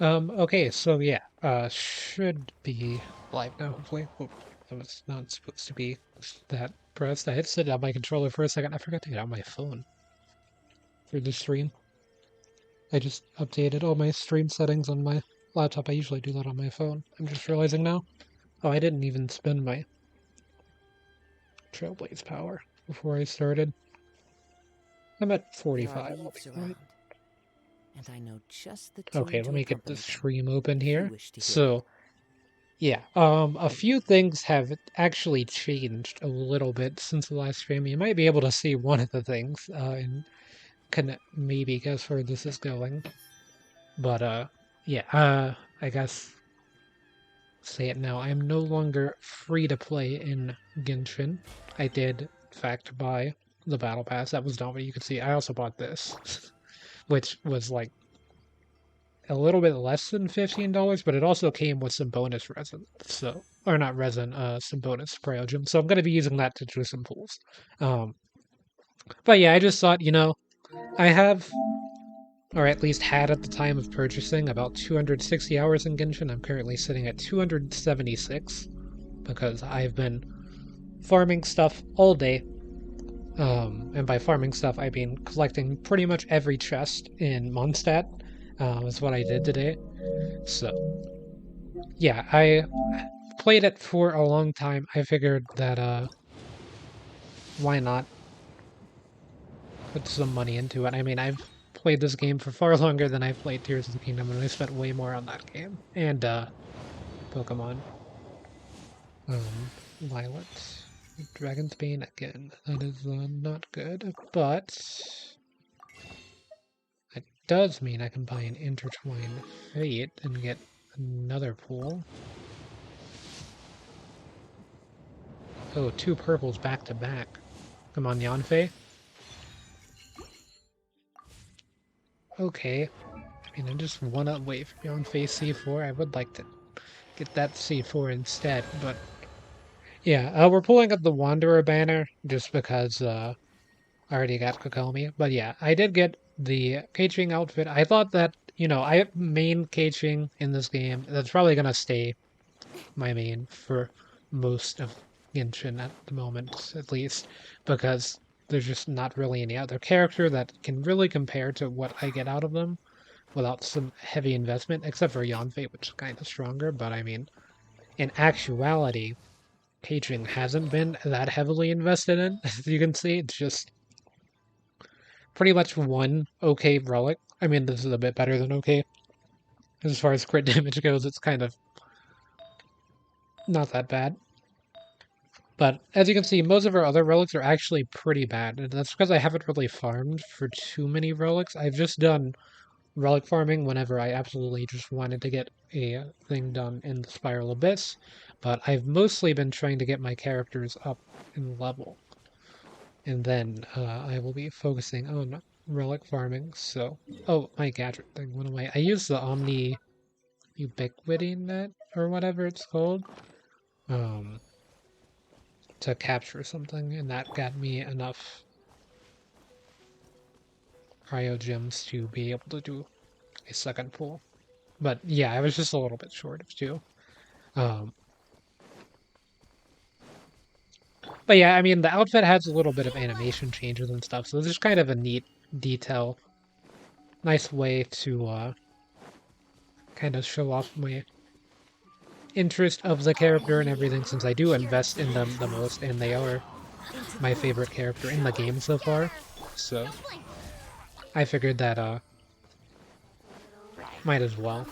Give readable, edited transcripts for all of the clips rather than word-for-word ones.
Okay, so yeah, should be live now, hopefully. Oh, I was not supposed to be that pressed. I had set up my controller for a second. I forgot to get out my phone for the stream. I just updated all my stream settings on my laptop. I usually do that on my phone. I'm just realizing now. Oh, I didn't even spend my Trailblaze power before I started. I'm at There are 45. I'll be leaves fine. around, and I know just the Okay, tune let to me get the accompany them, stream open if you here. wish to hear it. So, yeah, a few things have actually changed a little bit since the last stream. You might be able to see one of the things, and can maybe guess where this is going. But, yeah, I guess say it now. I am no longer free to play in Genshin. I did, in fact, buy the Battle Pass. That was not what you could see. I also bought this, which was like a little bit less than $15, but it also came with some bonus resin. So, or not resin, some bonus Pryogen. So I'm going to be using that to do some pools. Um, but yeah, I just thought, I have, or at least had at the time of purchasing, about 260 hours in Genshin. I'm currently sitting at 276 because I've been farming stuff all day. And by farming stuff, I mean collecting pretty much every chest in Mondstadt. Is what I did today. So yeah, I played it for a long time. I figured that why not put some money into it? I mean, I've played this game for far longer than I've played Tears of the Kingdom, and I spent way more on that game. And Pokemon. Violet. Dragon's Bane again. That is not good, but it does mean I can buy an Intertwined Fate and get another pool. Oh, two purples back to back. Come on, Yanfei. Okay. I mean, I'm just one away from Yanfei C4. I would like to get that C4 instead, but yeah, we're pulling up the Wanderer banner just because I already got Kokomi. But yeah, I did get the Keqing outfit. I thought that, I main Keqing in this game. That's probably gonna stay my main for most of Genshin at the moment, at least, because there's just not really any other character that can really compare to what I get out of them without some heavy investment, except for Yanfei, which is kind of stronger. But I mean, in actuality, Keqing hasn't been that heavily invested in. As you can see, it's just pretty much one okay relic. I mean, this is a bit better than okay. As far as crit damage goes, it's kind of not that bad. But as you can see, most of our other relics are actually pretty bad, and that's because I haven't really farmed for too many relics. I've just done relic farming whenever I absolutely just wanted to get a thing done in the Spiral Abyss, but I've mostly been trying to get my characters up in level, and then I will be focusing on relic farming. So, oh, my gadget thing went away. I used the Omni Ubiquity Net or whatever it's called, um, to capture something, and that got me enough cryo gems to be able to do a second pull. But yeah, I was just a little bit short of two. Um, but yeah, I mean, the outfit has a little bit of animation changes and stuff, so this is kind of a neat detail. Nice way to kind of show off my interest of the character and everything, since I do invest in them the most, and they are my favorite character in the game so far. So I figured that might as well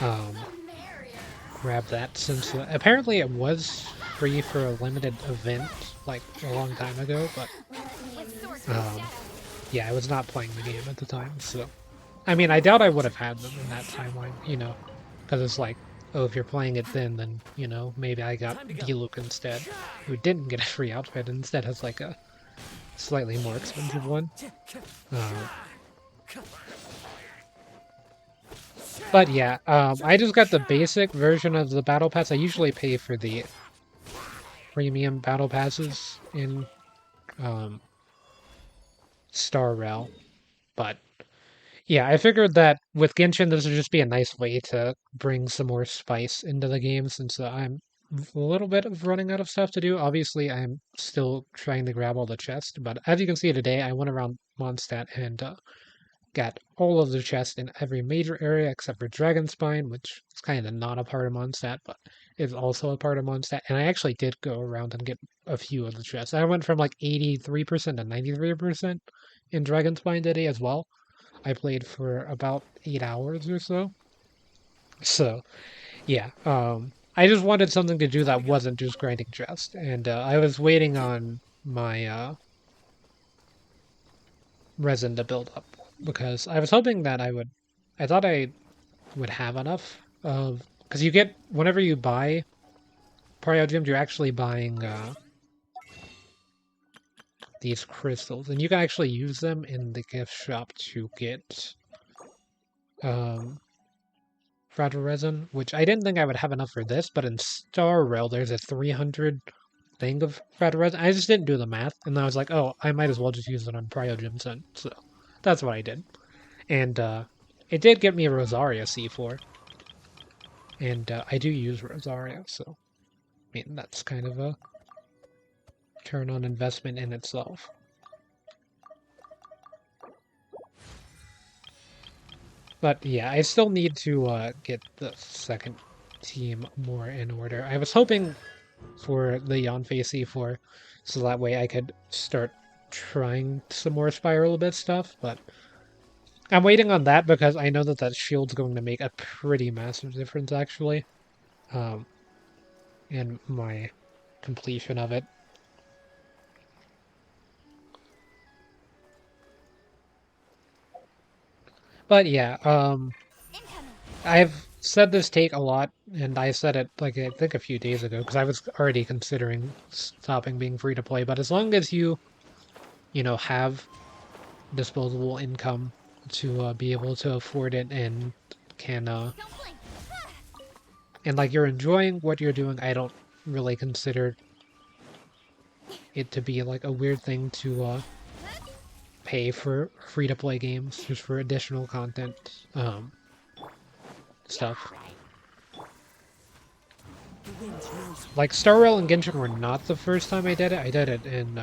um, grab that, since apparently it was free for a limited event like a long time ago, but um, yeah, I was not playing the game at the time, so I mean, I doubt I would have had them in that timeline, because it's like, oh, if you're playing it then, maybe I got Diluc instead, who didn't get a free outfit and instead has like a slightly more expensive one. Uh, but yeah, I just got the basic version of the battle pass. I usually pay for the premium battle passes in um, Star Rail, but Yeah, I figured that with Genshin, this would just be a nice way to bring some more spice into the game since I'm a little bit of running out of stuff to do. Obviously, I'm still trying to grab all the chests, but as you can see today, I went around Mondstadt and got all of the chests in every major area except for Dragonspine, which is kind of not a part of Mondstadt, but is also a part of Mondstadt. And I actually did go around and get a few of the chests. I went from like 83% to 93% in Dragonspine today as well. I played for about 8 hours or so. So, yeah. I just wanted something to do that wasn't just grinding chest. And I was waiting on my resin to build up because I was hoping that I thought I would have enough of, because you get, whenever you buy Gems, you're actually buying these crystals, and you can actually use them in the gift shop to get um, fragile resin, which I didn't think I would have enough for this, but in Star Rail, there's a 300 thing of fragile resin. I just didn't do the math, and I was like, oh, I might as well just use it on Gems then. So that's what I did. And it did get me a Rosaria C4. And I do use Rosaria, so I mean, that's kind of a turn on investment in itself. But yeah, I still need to get the second team more in order. I was hoping for the Yanfei C4, so that way I could start trying some more Spiral Abyss stuff, but I'm waiting on that because I know that that shield's going to make a pretty massive difference, actually, in my completion of it. But yeah, I've said this take a lot, and I said it like I think a few days ago because I was already considering stopping being free to play. But as long as you have disposable income to be able to afford it and can and like you're enjoying what you're doing, I don't really consider it to be like a weird thing to pay for free to play games just for additional content stuff. Like, Star Rail and Genshin were not the first time I did it. I did it in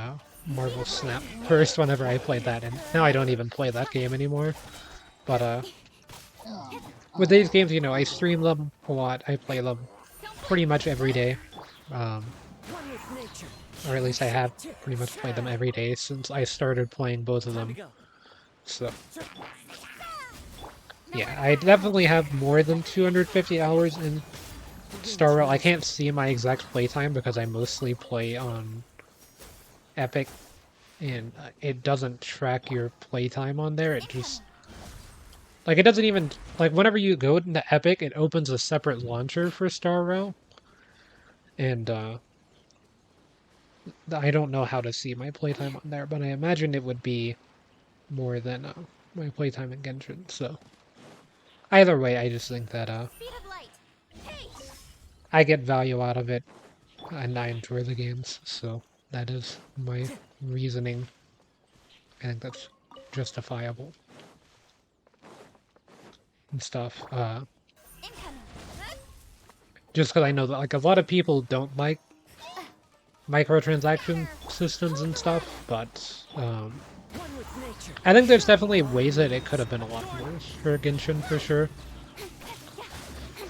Marvel Snap first whenever I played that, and now I don't even play that game anymore. But with these games, I stream them a lot. I play them pretty much every day. Or at least I have pretty much played them every day since I started playing both of them. So, yeah, I definitely have more than 250 hours in Star Rail. I can't see my exact playtime because I mostly play on Epic, and it doesn't track your playtime on there. It just like it doesn't even like whenever you go into Epic, it opens a separate launcher for Star Rail, and I don't know how to see my playtime on there, but I imagine it would be more than my playtime in Genshin. So either way, I just think that I get value out of it, and I enjoy the games. So that is my reasoning. I think that's justifiable and stuff. Just because I know that like a lot of people don't like microtransaction systems and stuff, but I think there's definitely ways that it could have been a lot worse for Genshin for sure.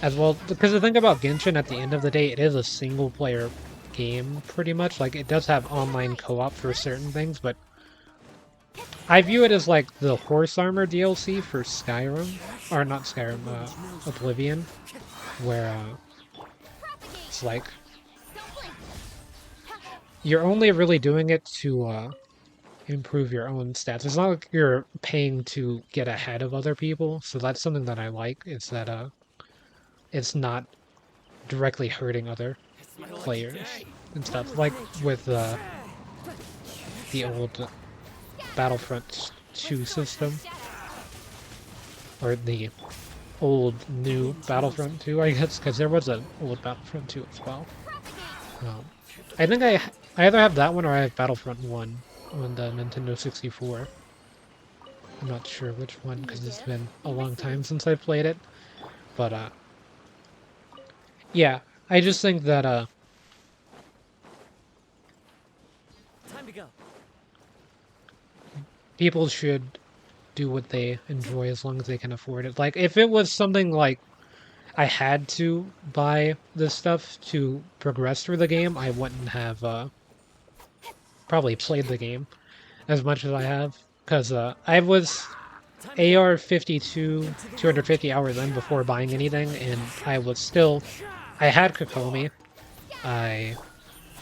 As well, because the thing about Genshin at the end of the day, it is a single player game pretty much. Like it does have online co-op for certain things, but I view it as like the Horse Armor DLC for Skyrim, or not Skyrim, Oblivion, where it's like you're only really doing it to improve your own stats. It's not like you're paying to get ahead of other people, so that's something that I like. Is that it's not directly hurting other players and stuff. Like with the old Battlefront 2 system, or the old new Battlefront 2, I guess, because there was an old Battlefront 2 as well. I think I either have that one or I have Battlefront 1 on the Nintendo 64. I'm not sure which one because it's been a long time since I played it. But yeah, I just think that Time to go. people should do what they enjoy as long as they can afford it. Like if it was something like I had to buy this stuff to progress through the game, I wouldn't have probably played the game as much as I have. Because I was Time to go. AR 52, 250 hours in before buying anything, and I was still. I had Kokomi. I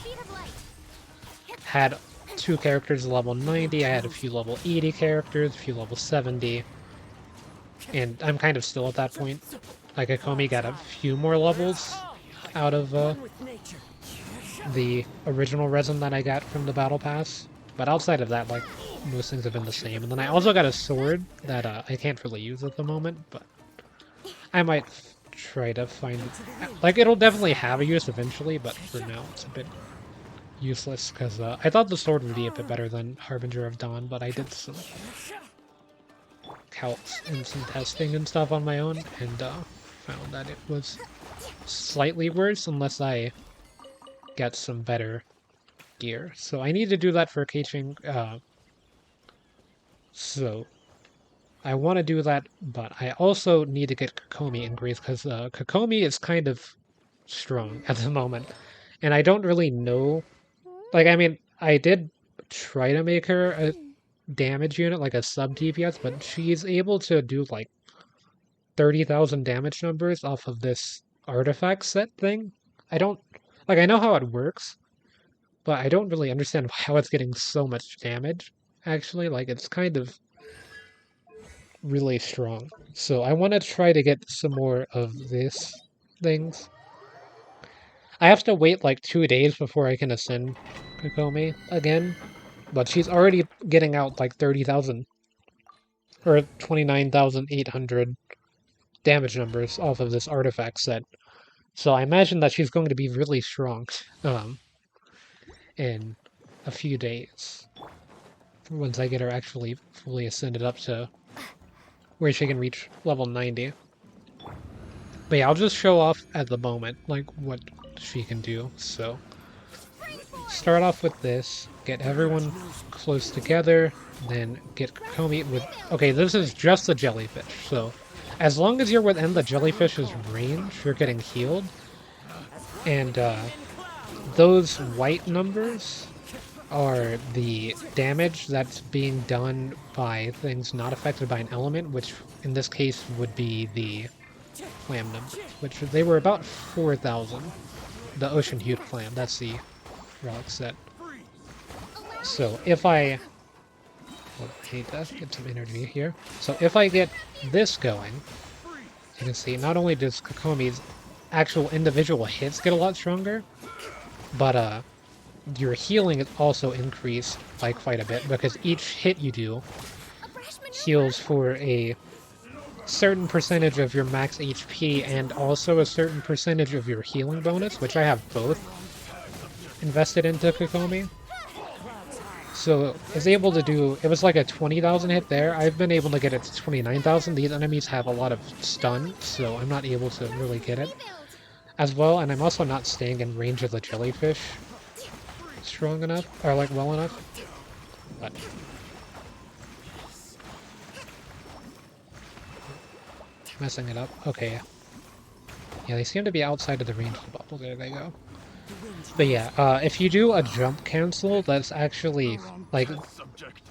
Speed of light. had 2 characters level 90, I had a few level 80 characters, a few level 70, and I'm kind of still at that point. Like Kokomi got a few more levels out of One with nature. the original resin that I got from the battle pass. But outside of that, like, most things have been the same. And then I also got a sword that I can't really use at the moment, but I might try to find it. Like, it'll definitely have a use eventually, but for now it's a bit useless, because I thought the sword would be a bit better than Harbinger of Dawn, but I did some calcs and some testing and stuff on my own, and found that it was slightly worse unless I get some better gear. So I need to do that for Keqing. So I want to do that, but I also need to get Kokomi increased because Kokomi is kind of strong at the moment, and I don't really know. Like, I mean, I did try to make her a damage unit, like a sub DPS, but she's able to do like 30,000 damage numbers off of this artifact set thing. I don't like. I know how it works, but I don't really understand how it's getting so much damage. Actually, like it's kind of really strong. So I want to try to get some more of this things. I have to wait like 2 days before I can ascend Kokomi again, but she's already getting out like 30,000 or 29,800 damage numbers off of this artifact set. So I imagine that she's going to be really strong in a few days once I get her actually fully ascended up to where she can reach level 90. But yeah, I'll just show off at the moment, like, what she can do. So, start off with this, get everyone close together, then get Kokomi with... Okay, this is just the jellyfish, so as long as you're within the jellyfish's range, you're getting healed. And those white numbers are the damage that's being done by things not affected by an element, which in this case would be the clam numbers, which they were about 4,000. The Ocean Hued clam, that's the relic set. So if I... Oh, I need to get some energy here. So if I get this going, you can see not only does Kokomi's actual individual hits get a lot stronger, but your healing is also increased by quite a bit, because each hit you do heals for a certain percentage of your max HP and also a certain percentage of your healing bonus, which I have both invested into Kokomi. So it's able to do, it was like a 20,000 hit there. I've been able to get it to 29,000. These enemies have a lot of stun, so I'm not able to really get it as well, and I'm also not staying in range of the jellyfish strong enough, or like well enough. But messing it up. Okay. Yeah, they seem to be outside of the range of the bubble. There they go. But yeah, if you do a jump cancel, that's actually, like,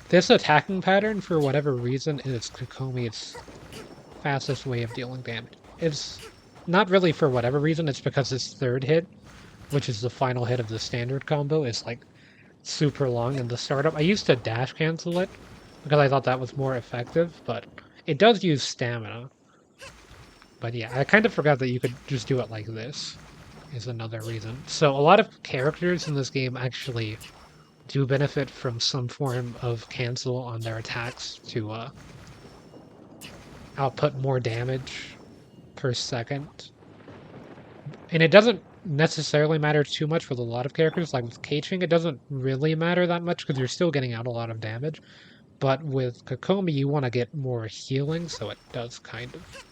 this attacking pattern, for whatever reason, is Kokomi's fastest way of dealing damage. It's not really for whatever reason, it's because his third hit, which is the final hit of the standard combo, is like super long in the startup. I used to dash cancel it because I thought that was more effective, but it does use stamina. But yeah, I kind of forgot that you could just do it like this, is another reason. So a lot of characters in this game actually do benefit from some form of cancel on their attacks to output more damage per second. And it doesn't necessarily matter too much with a lot of characters. Like with Keqing, it doesn't really matter that much because you're still getting out a lot of damage. but with Kokomi you want to get more healing, so it does kind of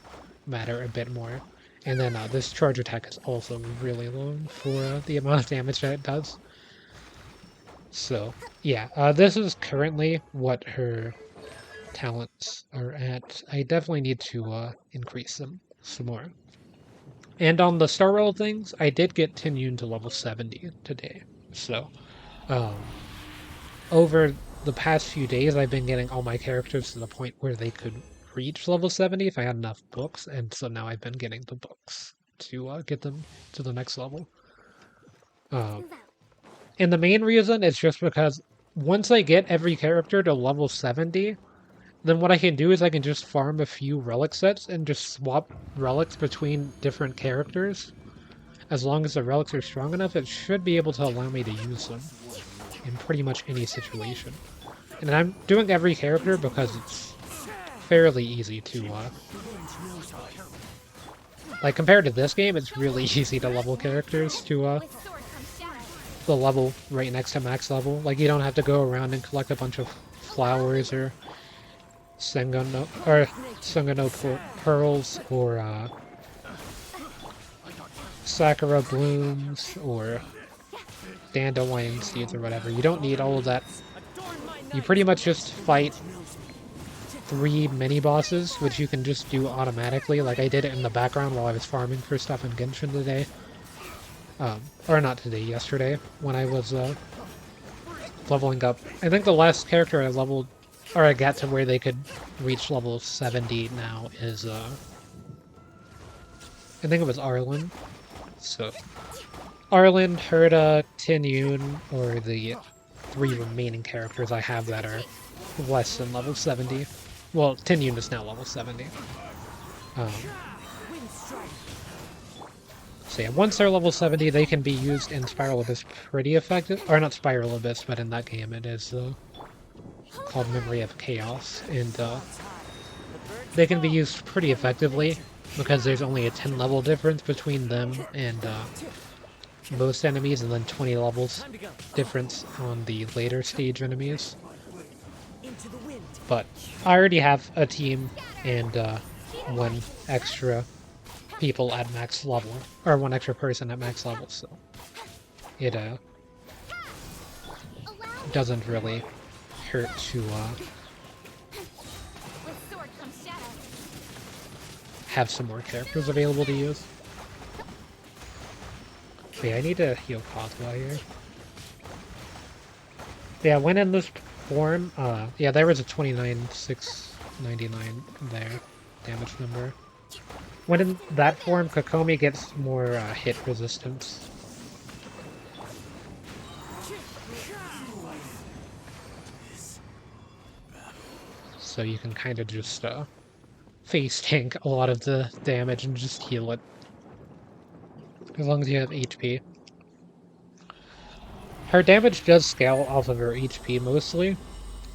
matter a bit more. And then this charge attack is also really low for the amount of damage that it does. So, yeah, this is currently what her talents are at. I definitely need to increase them some more. And on the Star Roll things, I did get Tinyun to level 70 today. So, um, over the past few days, I've been getting all my characters to the point where they could reach level 70 if I had enough books, and so now I've been getting the books to get them to the next level. And the main reason is just because once I get every character to level 70, then what I can do is I can just farm a few relic sets and just swap relics between different characters. As long as the relics are strong enough, it should be able to allow me to use them in pretty much any situation. And I'm doing every character because it's fairly easy to, like, compared to this game, it's really easy to level characters to, the level right next to max level. Like, you don't have to go around and collect a bunch of flowers or Sungano pearls or Sakura blooms or dandelion seeds or whatever. You don't need all of that. You pretty much just fight 3 mini bosses, which you can just do automatically. Like I did it in the background while I was farming for stuff in Genshin today. Or not today, yesterday, when I was leveling up. I think the last character I leveled, or I got to where they could reach level 70 now is, I think it was Arlen. So, Arlen, Herta, Tinyun, or the 3 remaining characters I have that are less than level 70. Well, Tinyun is now level 70. So yeah, once they're level 70, they can be used in Spiral Abyss pretty effective. Or not Spiral Abyss, but in that game it is called Memory of Chaos. And they can be used pretty effectively because there's only a 10 level difference between them and most enemies, and then 20 levels difference on the later stage enemies. But I already have a team and 1 extra people at max level, or 1 extra person at max level, so it doesn't really hurt to have some more characters available to use. Wait, I need to heal Kozma here. Yeah, when in this form, yeah, there was a 29,699 there, damage number. When in that form, Kokomi gets more hit resistance. So you can kind of just face tank a lot of the damage and just heal it. As long as you have HP. Her damage does scale off of her HP mostly.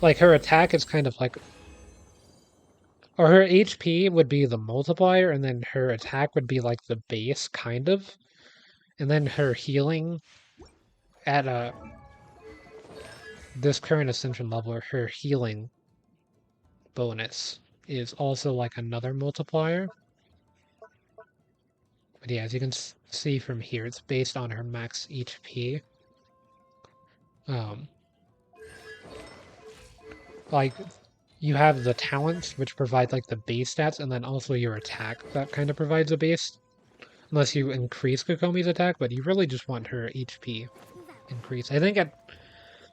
Like, her attack is kind of like... Or her HP would be the multiplier, and then her attack would be like the base, kind of. And then her healing at this current Ascension level, her healing bonus is also like another multiplier. But yeah, as you can see from here, it's based on her max HP. Like, you have the talents, which provide like the base stats, and then also your attack that kind of provides a base. Unless you increase Kokomi's attack, but you really just want her HP increase. I think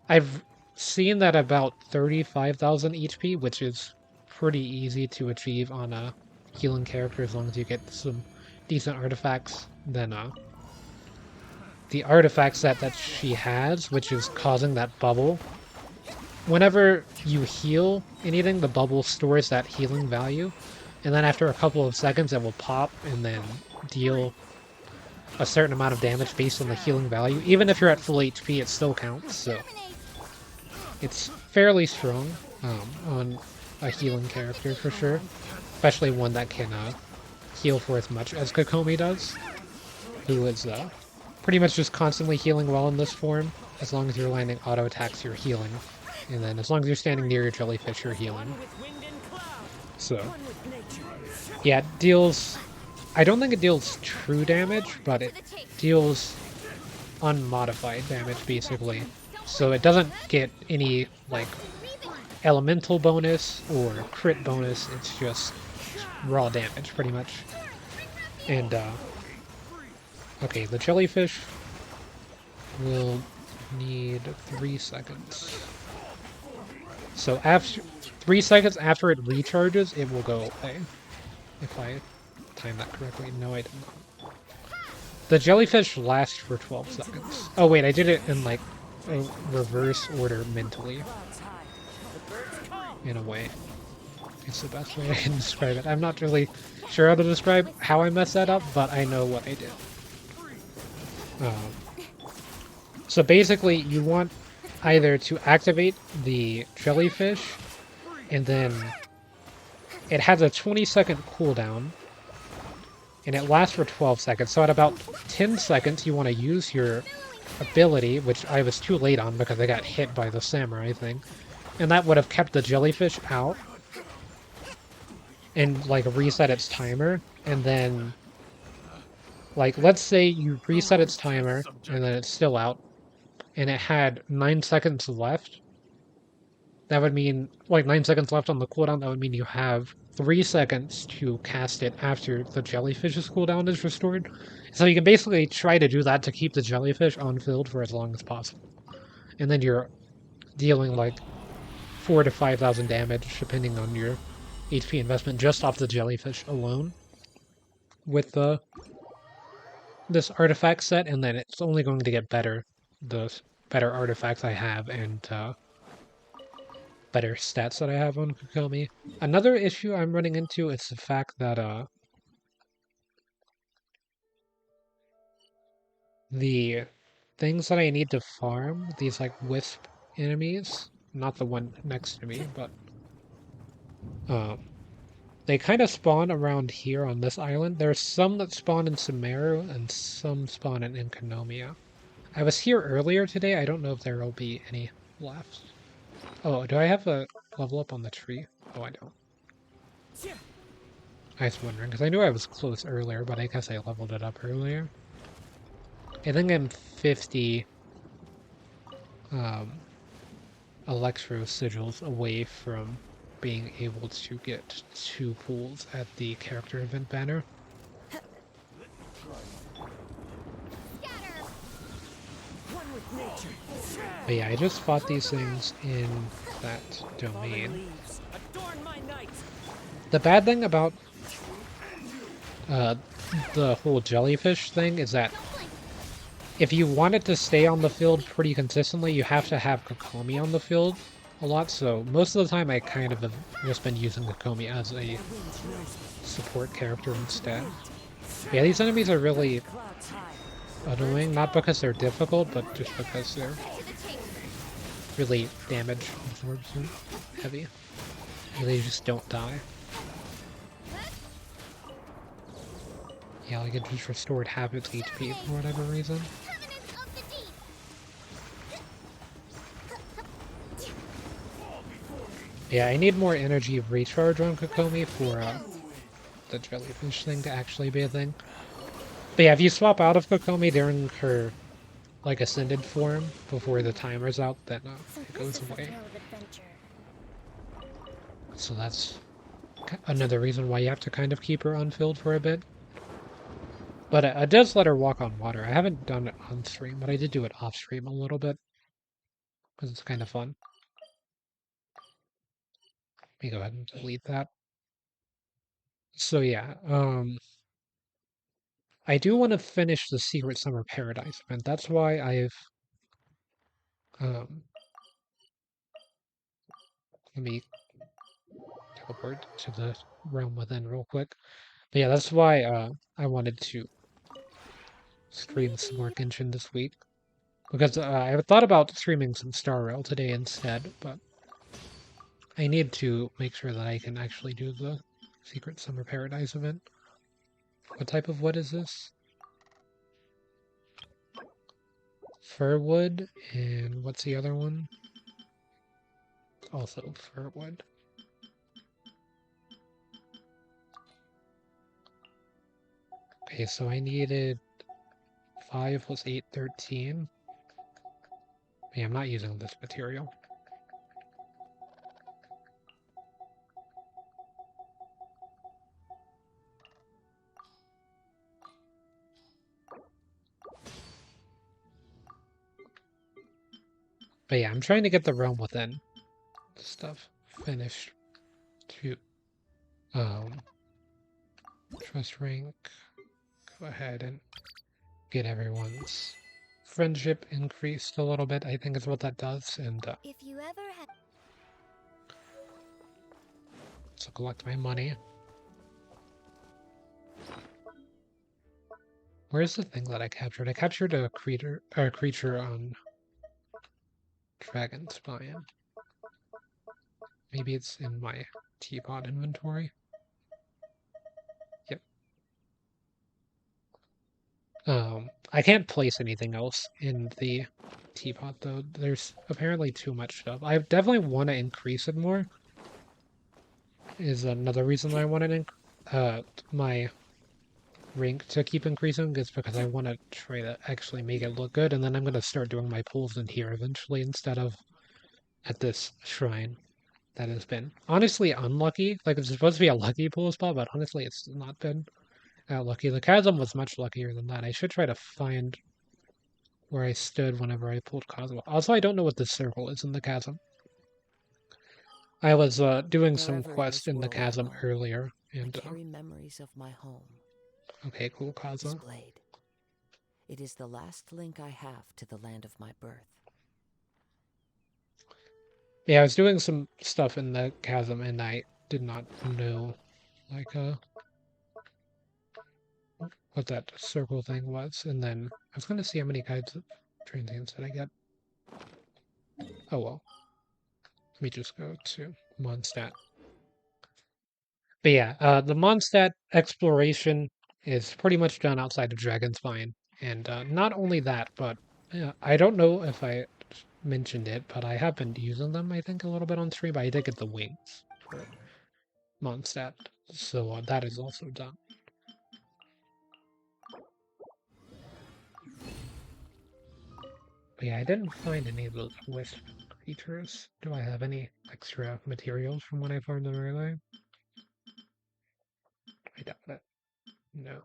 I've seen that about 35,000 HP, which is pretty easy to achieve on a healing character as long as you get some decent artifacts. Then the artifact set that she has, which is causing that bubble. Whenever you heal anything, the bubble stores that healing value, and then after a couple of seconds it will pop and then deal a certain amount of damage based on the healing value. Even if you're at full HP, it still counts, so it's fairly strong on a healing character for sure, especially one that can heal for as much as Kokomi does, who is pretty much just constantly healing well in this form. As long as you're landing auto attacks, you're healing And then as long as you're standing near your jellyfish, you're healing. One with wind and cloud. So, One with nature. yeah, it deals... I don't think it deals true damage, but it deals unmodified damage, basically. So it doesn't get any, like, elemental bonus or crit bonus. It's just raw damage, pretty much. And, okay, the jellyfish will need 3 seconds. So after 3 seconds after it recharges, it will go away. If I time that correctly. No, I did not. The jellyfish lasts for 12 seconds. Oh wait, I did it in like a reverse order mentally. In a way. It's the best way I can describe it. I'm not really sure how to describe how I messed that up, but I know what I did. So basically, you want either to activate the jellyfish, and then it has a 20-second cooldown, and it lasts for 12 seconds. So at about 10 seconds, you want to use your ability, which I was too late on because I got hit by the samurai thing. And that would have kept the jellyfish out and, like, reset its timer. And then, like, let's say you reset its timer and then it's still out and it had 9 seconds left. That would mean, like, 9 seconds left on the cooldown. That would mean you have 3 seconds to cast it after the jellyfish's cooldown is restored. So you can basically try to do that to keep the jellyfish on field for as long as possible. And then you're dealing like 4,000 to 5,000 damage, depending on your HP investment, just off the jellyfish alone with this artifact set, and then it's only going to get better the better artifacts I have and better stats that I have on Kokomi. Another issue I'm running into is the fact that the things that I need to farm, these like wisp enemies, not the one next to me, but they kind of spawn around here on this island. There's some that spawn in Sumeru and some spawn in Enkanomiya. I was here earlier today. I don't know if there will be any left. Oh, do I have a level up on the tree? Oh, I don't. I was wondering, because I knew I was close earlier, but I guess I leveled it up earlier. I think I'm 50 Electro Sigils away from being able to get 2 pools at the character event banner. But yeah, I just fought these things in that domain. The bad thing about the whole jellyfish thing is that if you want it to stay on the field pretty consistently, you have to have Kokomi on the field a lot, so most of the time I kind of have just been using Kokomi as a support character instead. Yeah, these enemies are really annoying, not because they're difficult, but just because they're really damage absorption heavy. And they just don't die. Yeah, like it just restored half its HP for whatever reason. Yeah, I need more energy recharge on Kokomi for the jellyfish thing to actually be a thing. But yeah, if you swap out of Kokomi during her like ascended form before the timer's out, then it goes away. So that's another reason why you have to kind of keep her on field for a bit. But it does let her walk on water. I haven't done it on stream, but I did do it off stream a little bit because it's kind of fun. Let me go ahead and delete that. So yeah, I do want to finish the Secret Summer Paradise event. That's why I've let me teleport to the realm within real quick. But yeah, that's why I wanted to stream some more Genshin this week. Because I thought about streaming some Star Rail today instead, but I need to make sure that I can actually do the Secret Summer Paradise event. What type of wood is this? Firwood, and what's the other one? also fir wood. Okay, so I needed 5 plus 8, 13. Yeah, I'm not using this material. But yeah, I'm trying to get the Realm Within stuff finished to trust rank. Go ahead and get everyone's friendship increased a little bit, I think is what that does. And If you ever had so collect my money. Where's the thing that I captured? I captured a creature on Dragon Spine. Maybe it's in my teapot inventory. Yep. I can't place anything else in the teapot though. There's apparently too much stuff. I definitely want to increase it more. Is another reason I want to my rank to keep increasing is because I want to try to actually make it look good, and then I'm going to start doing my pulls in here eventually instead of at this shrine that has been honestly unlucky. Like it's supposed to be a lucky pull spot, but honestly it's not been lucky. The chasm was much luckier than that. I should try to find where I stood whenever I pulled Cosmo. Also, I don't know what this circle is in the chasm. I was doing some Wherever in quest this in the world I chasm roam, earlier, I and carry memories of my home. okay, cool, This Kaza. blade. It is the last link I have to the land of my birth. Yeah, I was doing some stuff in the chasm, and I did not know, like, what that circle thing was. And then I was going to see how many kinds of transients did I get. Oh well. Let me just go to Mondstadt. But yeah, the Mondstadt exploration is pretty much done outside of Dragonspine. And not only that, but I don't know if I mentioned it, but I have been using them, I think, a little bit on stream. But I did get the wings for Mondstadt. So that is also done. But yeah, I didn't find any of those wisp creatures. Do I have any extra materials from when I farmed them earlier? I doubt it. No.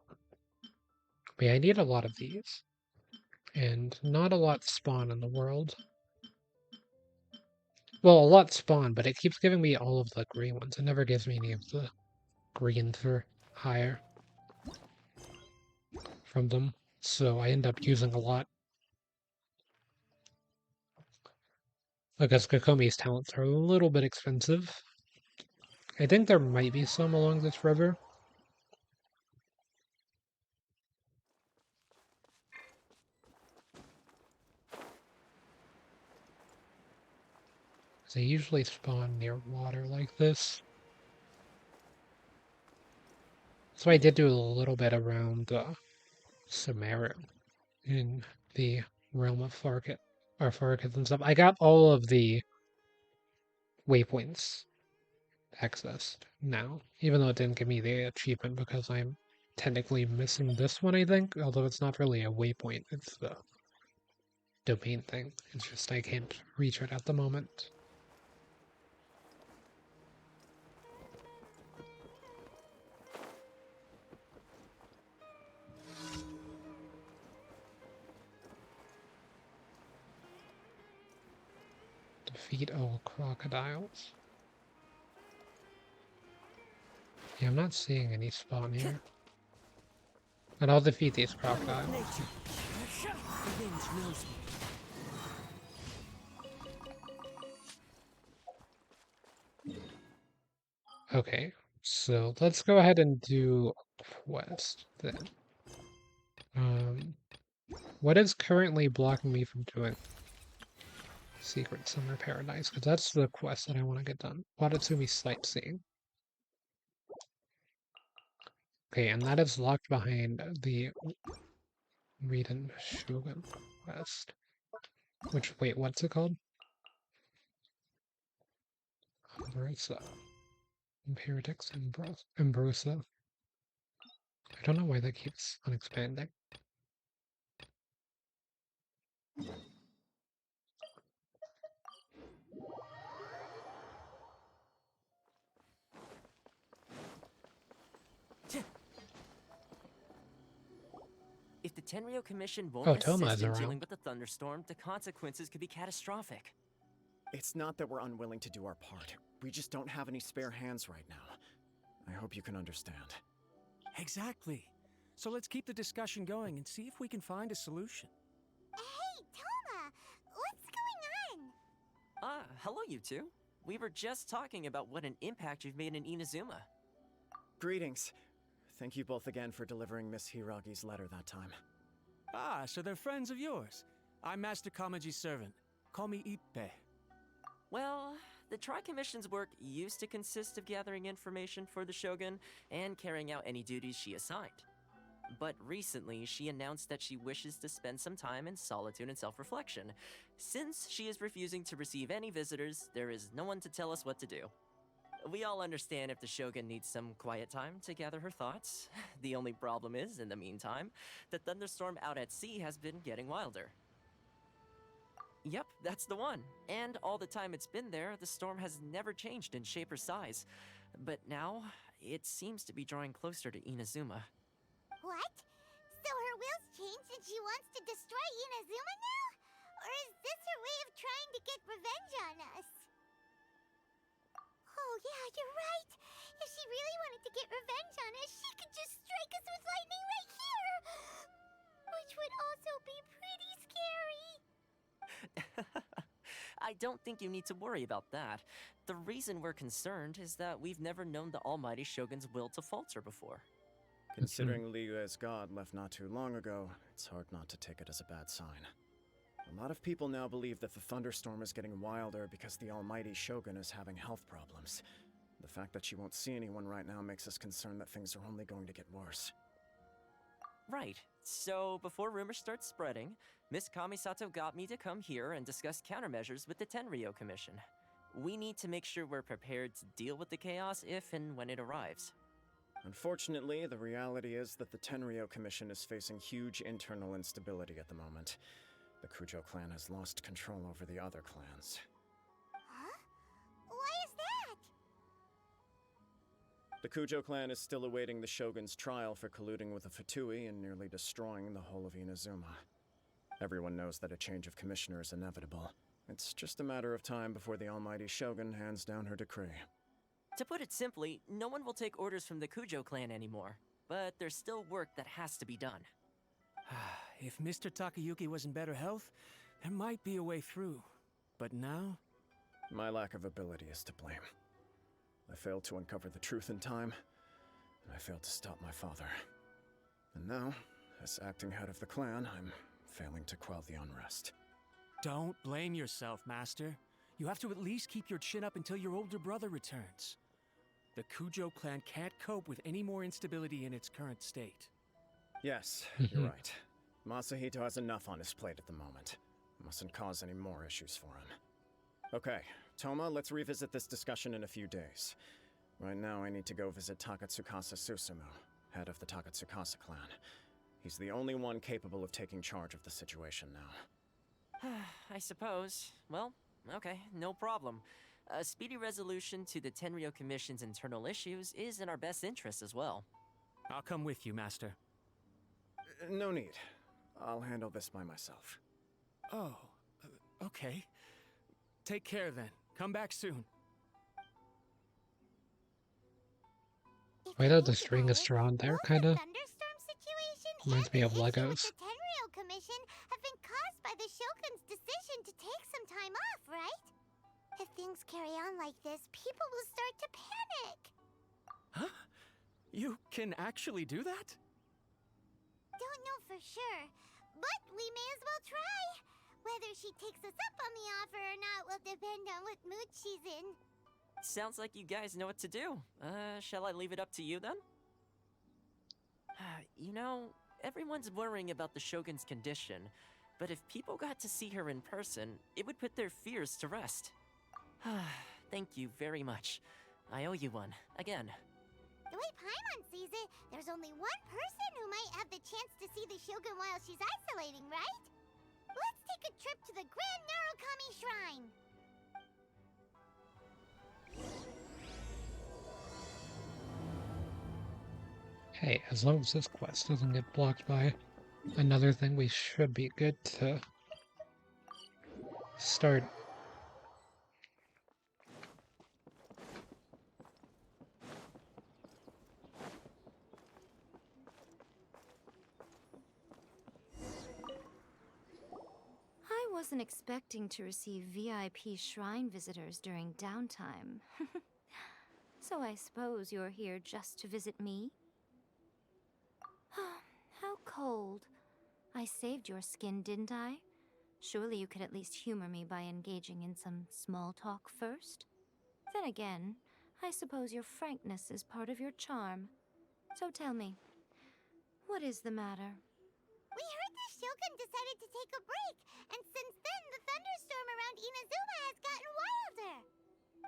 But yeah, I need a lot of these. And not a lot spawn in the world. Well, a lot spawn, but it keeps giving me all of the green ones. It never gives me any of the greens or higher from them. So I end up using a lot. Because Kokomi's talents are a little bit expensive. I think there might be some along this river. They usually spawn near water like this. So I did do a little bit around Samaria in the realm of Farkit, or Farkit and stuff. I got all of the waypoints accessed now, even though it didn't give me the achievement because I'm technically missing this one, I think, although it's not really a waypoint, it's the domain thing. It's just I can't reach it at the moment. Defeat all crocodiles. Yeah, I'm not seeing any spawn here. And I'll defeat these crocodiles. Nature. The wind knows me. Okay, so let's go ahead and do a quest then. What is currently blocking me from doing Secret Summer Paradise? Because that's the quest that I want to get done. Wadatsumi Sightseeing. Okay, and that is locked behind the Riden Shogun quest. Which, wait, what's it called? Ambrosa. Imperitix Ambrosa. I don't know why that keeps on expanding. If the Tenryo Commission won't Oh, Toma assist is in around. dealing with the thunderstorm, the consequences could be catastrophic. It's not that we're unwilling to do our part. We just don't have any spare hands right now. I hope you can understand. Exactly. So let's keep the discussion going and see if we can find a solution. Hey, Toma! What's going on? Ah, hello you two. We were just talking about what an impact you've made in Inazuma. Greetings. Thank you both again for delivering Miss Hiragi's letter that time. Ah, so they're friends of yours. I'm Master Kamaji's servant. Call me Ippe. Well, the Tri-Commission's work used to consist of gathering information for the Shogun and carrying out any duties she assigned. But recently, she announced that she wishes to spend some time in solitude and self-reflection. Since she is refusing to receive any visitors, there is no one to tell us what to do. We all understand if the Shogun needs some quiet time to gather her thoughts. The only problem is, in the meantime, the thunderstorm out at sea has been getting wilder. Yep, that's the one. And all the time it's been there, the storm has never changed in shape or size. But now, it seems to be drawing closer to Inazuma. What? So her will's changed and she wants to destroy Inazuma now? Or is this her way of trying to get revenge on us? Oh yeah, you're right. If she really wanted to get revenge on us, she could just strike us with lightning right here! Which would also be pretty scary. I don't think you need to worry about that. The reason we're concerned is that we've never known the Almighty Shogun's will to falter before. Considering Liyue's god left not too long ago, it's hard not to take it as a bad sign. A lot of people now believe that the thunderstorm is getting wilder because the almighty Shogun is having health problems. The fact that she won't see anyone right now makes us concerned that things are only going to get worse. Right. So, before rumors start spreading, Miss Kamisato got me to come here and discuss countermeasures with the Tenryo Commission. We need to make sure we're prepared to deal with the chaos if and when it arrives. Unfortunately, the reality is that the Tenryo Commission is facing huge internal instability at the moment. The Kujo clan has lost control over the other clans. Huh? Why is that? The Kujo clan is still awaiting the Shogun's trial for colluding with the Fatui and nearly destroying the whole of Inazuma. Everyone knows that a change of commissioner is inevitable. It's just a matter of time before the almighty Shogun hands down her decree. To put it simply, no one will take orders from the Kujo clan anymore. But there's still work that has to be done. If Mr. Takayuki was in better health, there might be a way through. But now? My lack of ability is to blame. I failed to uncover the truth in time, and I failed to stop my father. And now, as acting head of the clan, I'm failing to quell the unrest. Don't blame yourself, Master. You have to at least keep your chin up until your older brother returns. The Kujo clan can't cope with any more instability in its current state. Yes, you're right. Masahito has enough on his plate at the moment. Mustn't cause any more issues for him. Okay, Toma, let's revisit this discussion in a few days. Right now, I need to go visit Takatsukasa Susumu, head of the Takatsukasa clan. He's the only one capable of taking charge of the situation now. I suppose. Well, okay, no problem. A speedy resolution to the Tenryo Commission's internal issues is in our best interest as well. I'll come with you, Master. No need. I'll handle this by myself. Oh, okay. Take care then. Come back soon. If Why you though the think string about is it, drawn there, both the kinda thunderstorm situation reminds and me the of issue Legos. with the Tenryo Commission have been caused by the Shogun's decision to take some time off, right? If things carry on like this, people will start to panic. Huh? You can actually do that? Don't know for sure, but we may as well try. Whether she takes us up on the offer or not will depend on what mood she's in. Sounds like you guys know what to do. Shall I leave it up to you then? You know, everyone's worrying about the Shogun's condition, but if people got to see her in person, it would put their fears to rest. Thank you very much. I owe you one, again. The way Paimon sees it, there's only one person who might have the chance to see the Shogun while she's isolating, right? Let's take a trip to the Grand Narukami Shrine! Hey, as long as this quest doesn't get blocked by another thing, we should be good to start. I wasn't expecting to receive VIP shrine visitors during downtime. So I suppose you're here just to visit me? How cold. I saved your skin, didn't I? Surely you could at least humor me by engaging in some small talk first? Then again, I suppose your frankness is part of your charm. So tell me, what is the matter? We heard the Shogun decided to take a break, and since then the thunderstorm around Inazuma has gotten wilder.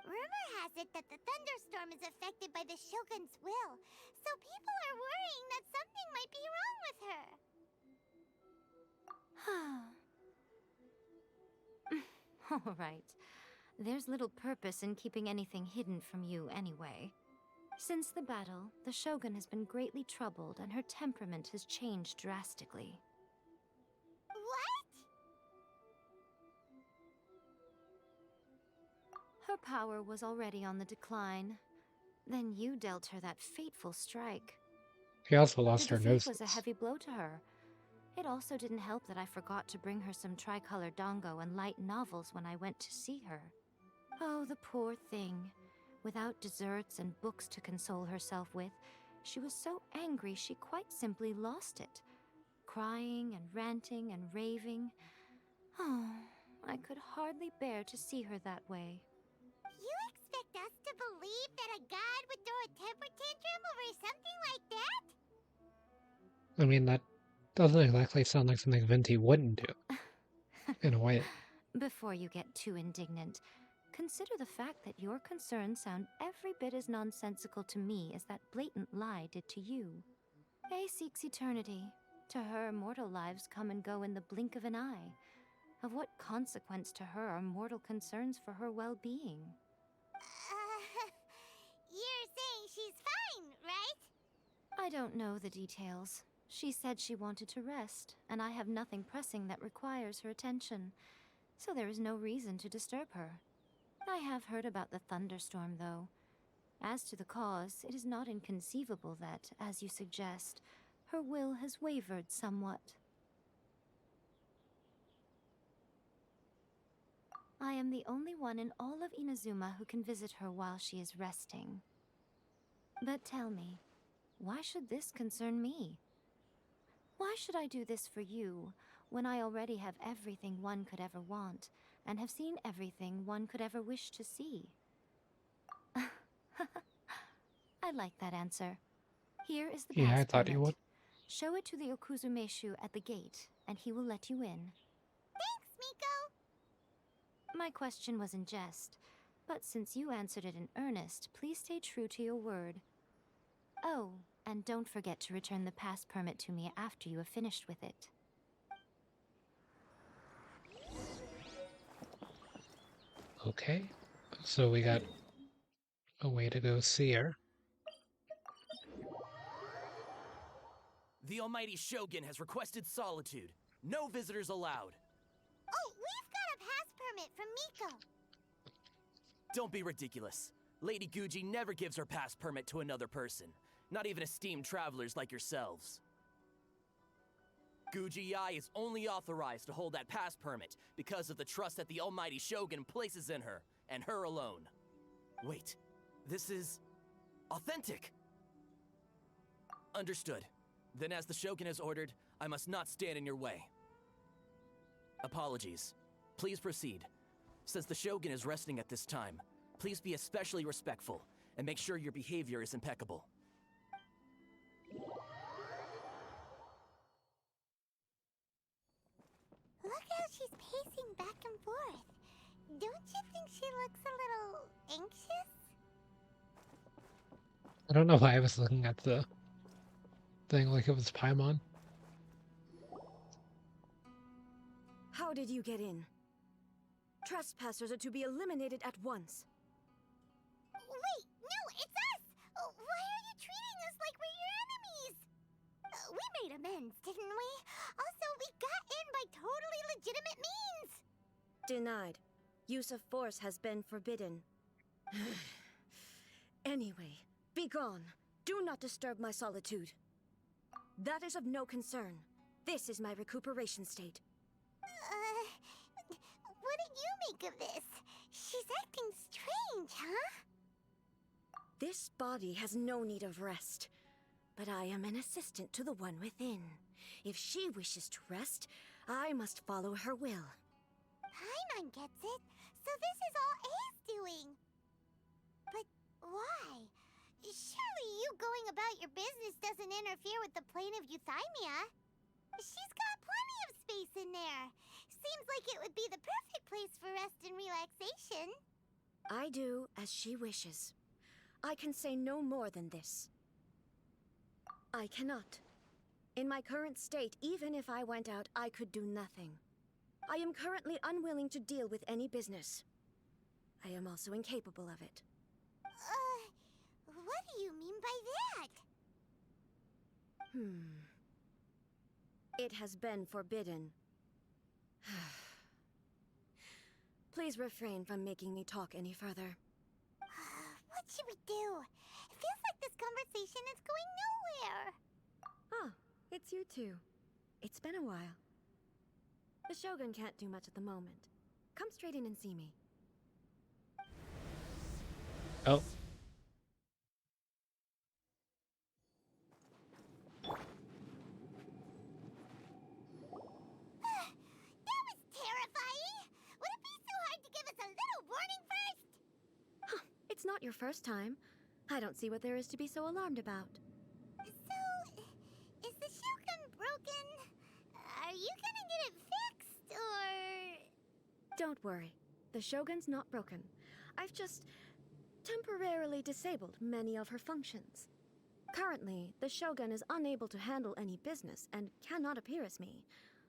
Rumor has it that the thunderstorm is affected by the Shogun's will, so people are worrying that something might be wrong with her. All right. There's little purpose in keeping anything hidden from you anyway. Since the battle, the Shogun has been greatly troubled and her temperament has changed drastically. What? Her power was already on the decline. Then you dealt her that fateful strike. She also lost The her defeat nose. was a heavy blow to her. It also didn't help that I forgot to bring her some tricolor dango and light novels when I went to see her. Oh, the poor thing. Without desserts and books to console herself with, she was so angry she quite simply lost it. Crying and ranting and raving. Oh, I could hardly bear to see her that way. You expect us to believe that a god would throw a temper tantrum over something like that? I mean, that doesn't exactly sound like something Venti wouldn't do, in a way. Before you get too indignant, consider the fact that your concerns sound every bit as nonsensical to me as that blatant lie did to you. A seeks eternity. To her, mortal lives come and go in the blink of an eye. Of what consequence to her are mortal concerns for her well-being? You're saying she's fine, right? I don't know the details. She said she wanted to rest, and I have nothing pressing that requires her attention, so there is no reason to disturb her. I have heard about the thunderstorm, though. As to the cause, it is not inconceivable that, as you suggest, her will has wavered somewhat. I am the only one in all of Inazuma who can visit her while she is resting. But tell me, why should this concern me? Why should I do this for you, when I already have everything one could ever want, and have seen everything one could ever wish to see? I like that answer. Here is the Yeah, pass I thought you permit. would. Show it to the Okuzumeshu at the gate, and he will let you in. Thanks, Miko! My question was in jest, but since you answered it in earnest, please stay true to your word. Oh, and don't forget to return the pass permit to me after you have finished with it. Okay, so we got a way to go see her. The Almighty Shogun has requested solitude. No visitors allowed. Oh, we've got a pass permit from Miko! Don't be ridiculous. Lady Guji never gives her pass permit to another person, not even esteemed travelers like yourselves. Guji Ai is only authorized to hold that pass permit because of the trust that the Almighty Shogun places in her, and her alone. Wait, this is authentic. Understood. Then as the Shogun has ordered, I must not stand in your way. Apologies. Please proceed. Since the Shogun is resting at this time, please be especially respectful and make sure your behavior is impeccable. Look how she's pacing back and forth. Don't you think she looks a little anxious? I don't know why I was looking at the thing like it was Paimon. How did you get in? Trespassers are to be eliminated at once. Wait, no, it's us! Why are you treating us like we're your enemies? We made amends, didn't we? Also, we got in by totally legitimate means! Denied. Use of force has been forbidden. Anyway, be gone. Do not disturb my solitude. That is of no concern. This is my recuperation state. What did you make of this? She's acting strange, huh? This body has no need of rest. But I am an assistant to the one within. If she wishes to rest, I must follow her will. Paimon gets it. So this is all A's doing. But why? Surely you going about your business doesn't interfere with the plane of Euthymia. She's got plenty of space in there. Seems like it would be the perfect place for rest and relaxation. I do as she wishes. I can say no more than this. I cannot. In my current state, even if I went out, I could do nothing. I am currently unwilling to deal with any business. I am also incapable of it. What do you mean by that? It has been forbidden. Please refrain from making me talk any further. What should we do? It feels like this conversation is going nowhere. Ah, it's you two. It's been a while. The Shogun can't do much at the moment. Come straight in and see me. Oh. That was terrifying! Would it be so hard to give us a little warning first? It's not your first time. I don't see what there is to be so alarmed about. So, is the Shogun broken? Are you gonna get it fixed, or...? Don't worry. The Shogun's not broken. I've just temporarily disabled many of her functions. Currently, the Shogun is unable to handle any business and cannot appear as me.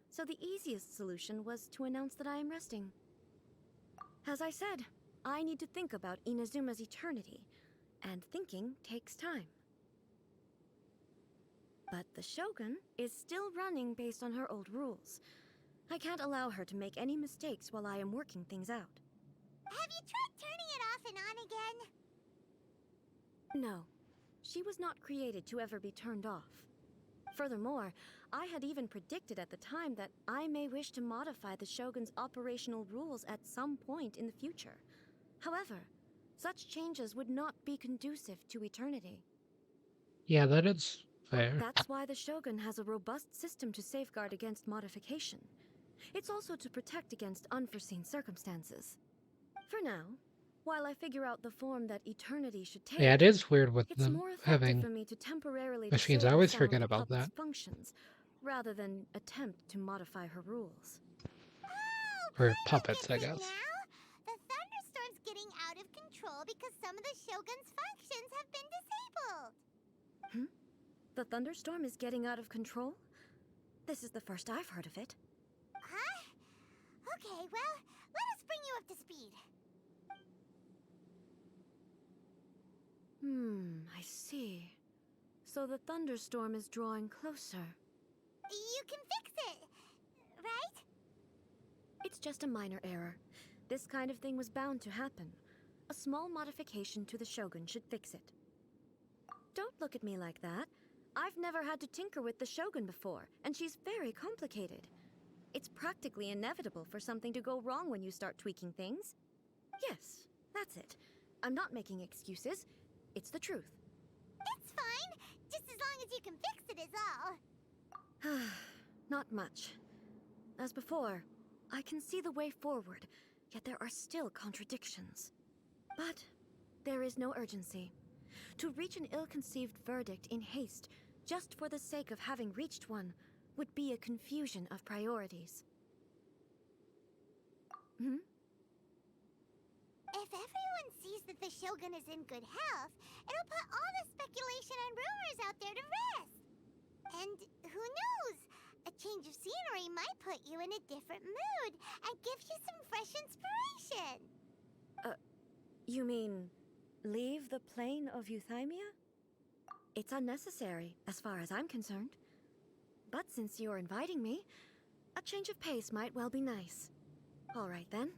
So the easiest solution was to announce that I am resting. As I said, I need to think about Inazuma's eternity, and thinking takes time. But the Shogun is still running based on her old rules. I can't allow her to make any mistakes while I am working things out. Have you tried turning it off and on again? No, she was not created to ever be turned off. Furthermore, I had even predicted at the time that I may wish to modify the Shogun's operational rules at some point in the future. However, such changes would not be conducive to eternity. Yeah, that is fair. That's why the Shogun has a robust system to safeguard against modification. It's also to protect against unforeseen circumstances. For now, while I figure out the form that eternity should take, Yeah, it is weird with it's them more effective having for me to temporarily machines. I disable always some forget of the about puppet's that. functions, rather than attempt to modify her rules. Oh, Or Paimon puppets, gets I it guess. now. The thunderstorm's getting out of control because some of the Shogun's functions have been disabled. The thunderstorm is getting out of control? This is the first I've heard of it. Huh? Okay, well, let us bring you up to speed. I see. So the thunderstorm is drawing closer. You can fix it, right? It's just a minor error. This kind of thing was bound to happen. A small modification to the Shogun should fix it. Don't look at me like that. I've never had to tinker with the Shogun before, and she's very complicated. It's practically inevitable for something to go wrong when you start tweaking things. Yes, that's it. I'm not making excuses. It's the truth. It's fine, just as long as you can fix it is all. Not much. As before, I can see the way forward, yet there are still contradictions. But there is no urgency. To reach an ill-conceived verdict in haste, just for the sake of having reached one, would be a confusion of priorities. If everyone sees that the Shogun is in good health, it'll put all the speculation and rumors out there to rest. And who knows? A change of scenery might put you in a different mood and give you some fresh inspiration. You mean leave the plane of Euthymia? It's unnecessary, as far as I'm concerned. But since you're inviting me, a change of pace might well be nice. All right then,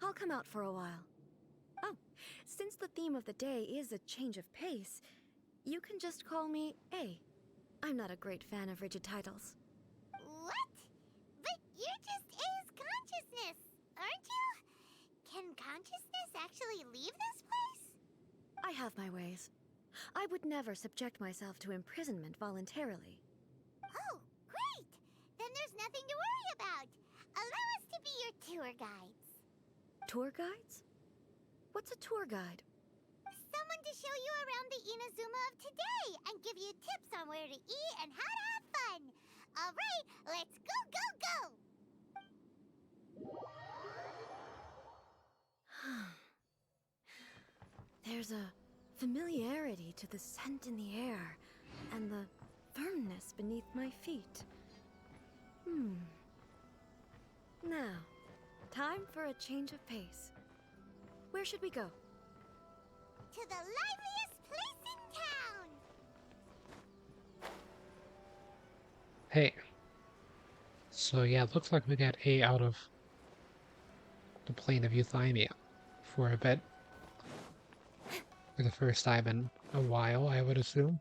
I'll come out for a while. Oh, since the theme of the day is a change of pace, you can just call me A. I'm not a great fan of rigid titles. What? But you're just A's consciousness, aren't you? Can consciousness actually leave this place? I have my ways. I would never subject myself to imprisonment voluntarily. Oh, great! Then there's nothing to worry about. Allow us to be your tour guides. Tour guides? What's a tour guide? Someone to show you around the Inazuma of today and give you tips on where to eat and how to have fun. All right, let's go, go, go! There's a familiarity to the scent in the air and the firmness beneath my feet. Now, time for a change of pace. Where should we go? To the liveliest place in town! Hey. So yeah, it looks like we got A out of the plane of Euthymia for a bit. For the first time in a while, I would assume.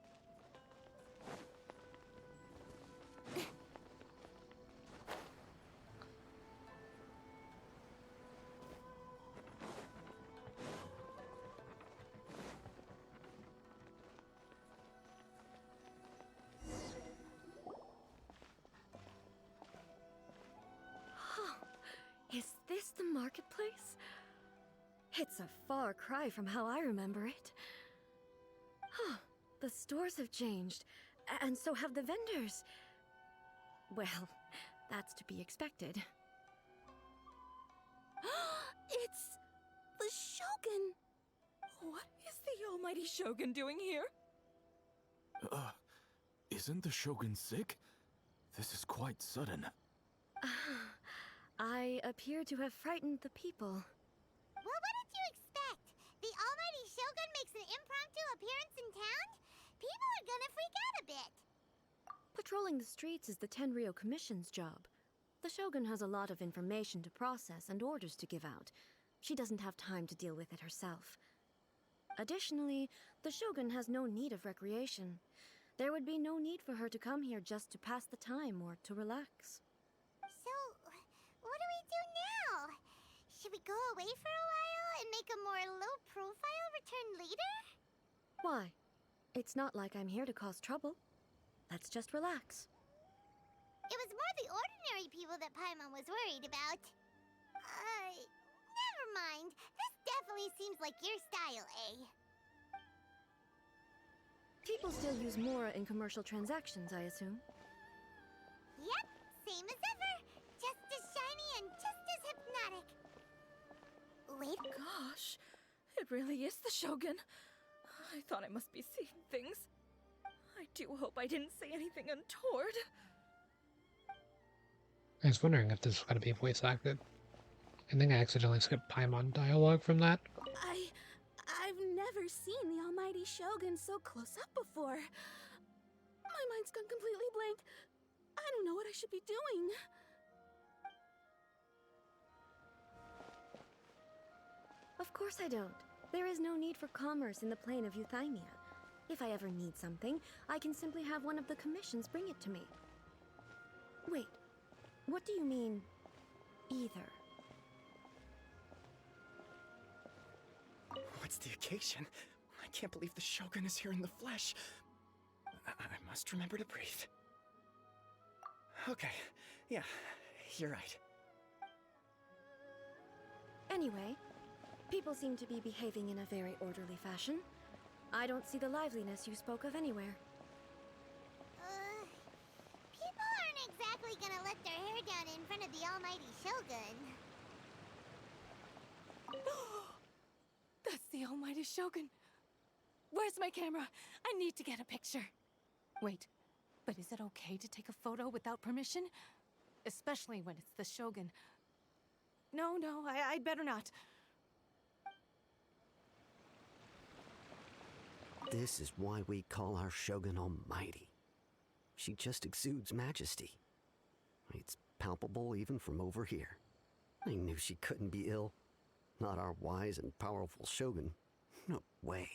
Is this the marketplace? It's a far cry from how I remember it. The stores have changed, and so have the vendors. Well, that's to be expected. It's the Shogun! What is the almighty Shogun doing here? Isn't the Shogun sick? This is quite sudden. I appear to have frightened the people. Well, what did you expect? The almighty Shogun makes an impromptu appearance in town? People are gonna freak out a bit. Patrolling the streets is the Tenryou Commission's job. The Shogun has a lot of information to process and orders to give out. She doesn't have time to deal with it herself. Additionally, the Shogun has no need of recreation. There would be no need for her to come here just to pass the time or to relax. So, what do we do now? Should we go away for a while and make a more low-profile return later? Why? It's not like I'm here to cause trouble. Let's just relax. It was more the ordinary people that Paimon was worried about. Never mind. This definitely seems like your style, eh? People still use Mora in commercial transactions, I assume. Yep, same as ever. Just as shiny and just as hypnotic. Wait, Gosh, it really is the Shogun. I thought I must be seeing things. I do hope I didn't say anything untoward. I was wondering if this was going to be voice acted. I think I accidentally skipped Paimon dialogue from that. I've never seen the almighty Shogun so close up before. My mind's gone completely blank. I don't know what I should be doing. Of course I don't. There is no need for commerce in the plane of Euthymia. If I ever need something, I can simply have one of the commissions bring it to me. Wait, what do you mean, either? What's the occasion? I can't believe the Shogun is here in the flesh. I must remember to breathe. Okay, yeah, you're right. Anyway, people seem to be behaving in a very orderly fashion. I don't see the liveliness you spoke of anywhere. People aren't exactly gonna let their hair down in front of the almighty Shogun. The Almighty Shogun. Where's my camera? I need to get a picture. Wait, but is it okay to take a photo without permission? Especially when it's the Shogun. No, I'd better not. This is why we call our Shogun Almighty. She just exudes majesty. It's palpable even from over here. I knew she couldn't be ill. Not our wise and powerful Shogun. No way.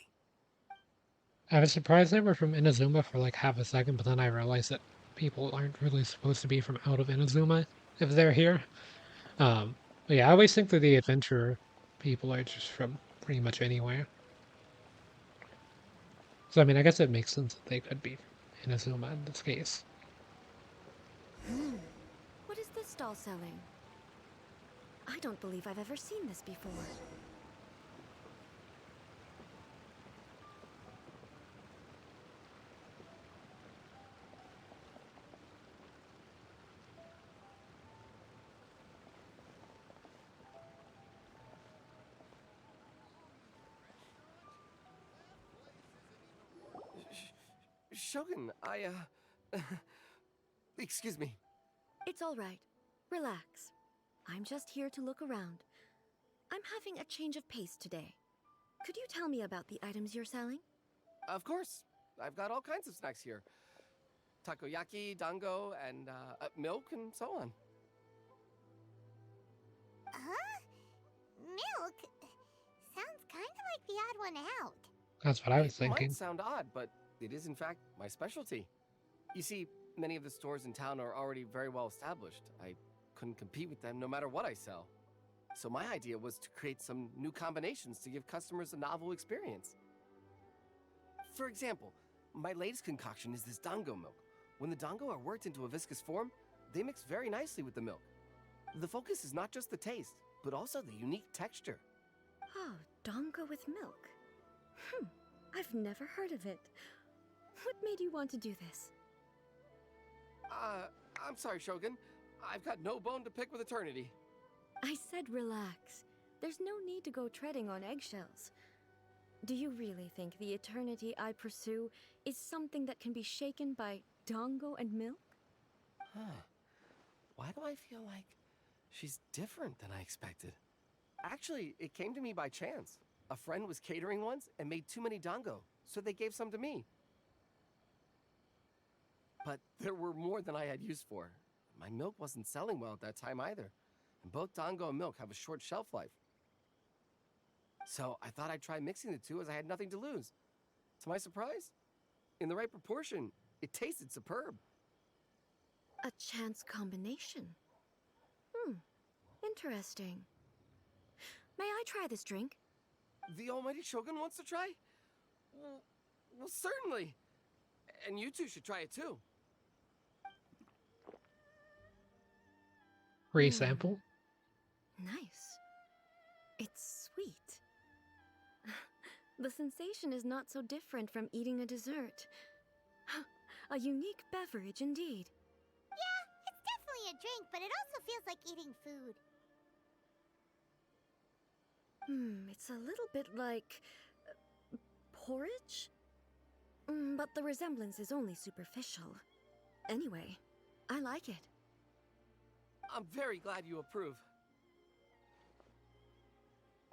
I was surprised they were from Inazuma for like half a second, but then I realized that people aren't really supposed to be from out of Inazuma if they're here. But yeah, I always think that the adventurer people are just from pretty much anywhere. So I mean, I guess it makes sense that they could be from Inazuma in this case. What is this doll selling? I don't believe I've ever seen this before. Shogun, excuse me. It's all right. Relax. I'm just here to look around. I'm having a change of pace today. Could you tell me about the items you're selling? Of course. I've got all kinds of snacks here. Takoyaki, dango, and milk, and so on. Huh? Milk? Sounds kind of like the odd one out. That's what I was It thinking. might sound odd, but it is in fact my specialty. You see, many of the stores in town are already very well established. I couldn't compete with them no matter what I sell. So my idea was to create some new combinations to give customers a novel experience. For example, my latest concoction is this dango milk. When the dango are worked into a viscous form, they mix very nicely with the milk. The focus is not just the taste, but also the unique texture. Oh, dango with milk. I've never heard of it. What made you want to do this? I'm sorry, Shogun. I've got no bone to pick with eternity. I said relax. There's no need to go treading on eggshells. Do you really think the eternity I pursue is something that can be shaken by dango and milk? Huh. Why do I feel like she's different than I expected? Actually, it came to me by chance. A friend was catering once and made too many dango, so they gave some to me. But there were more than I had use for. My milk wasn't selling well at that time either, and both dango and milk have a short shelf life. So I thought I'd try mixing the two as I had nothing to lose. To my surprise, in the right proportion, it tasted superb. A chance combination. Interesting. May I try this drink? The Almighty Shogun wants to try? Well, certainly. And you two should try it too. Free sample? Nice. It's sweet. The sensation is not so different from eating a dessert. A unique beverage indeed. Yeah, it's definitely a drink, but it also feels like eating food. It's a little bit like porridge? But the resemblance is only superficial. Anyway, I like it. I'm very glad you approve.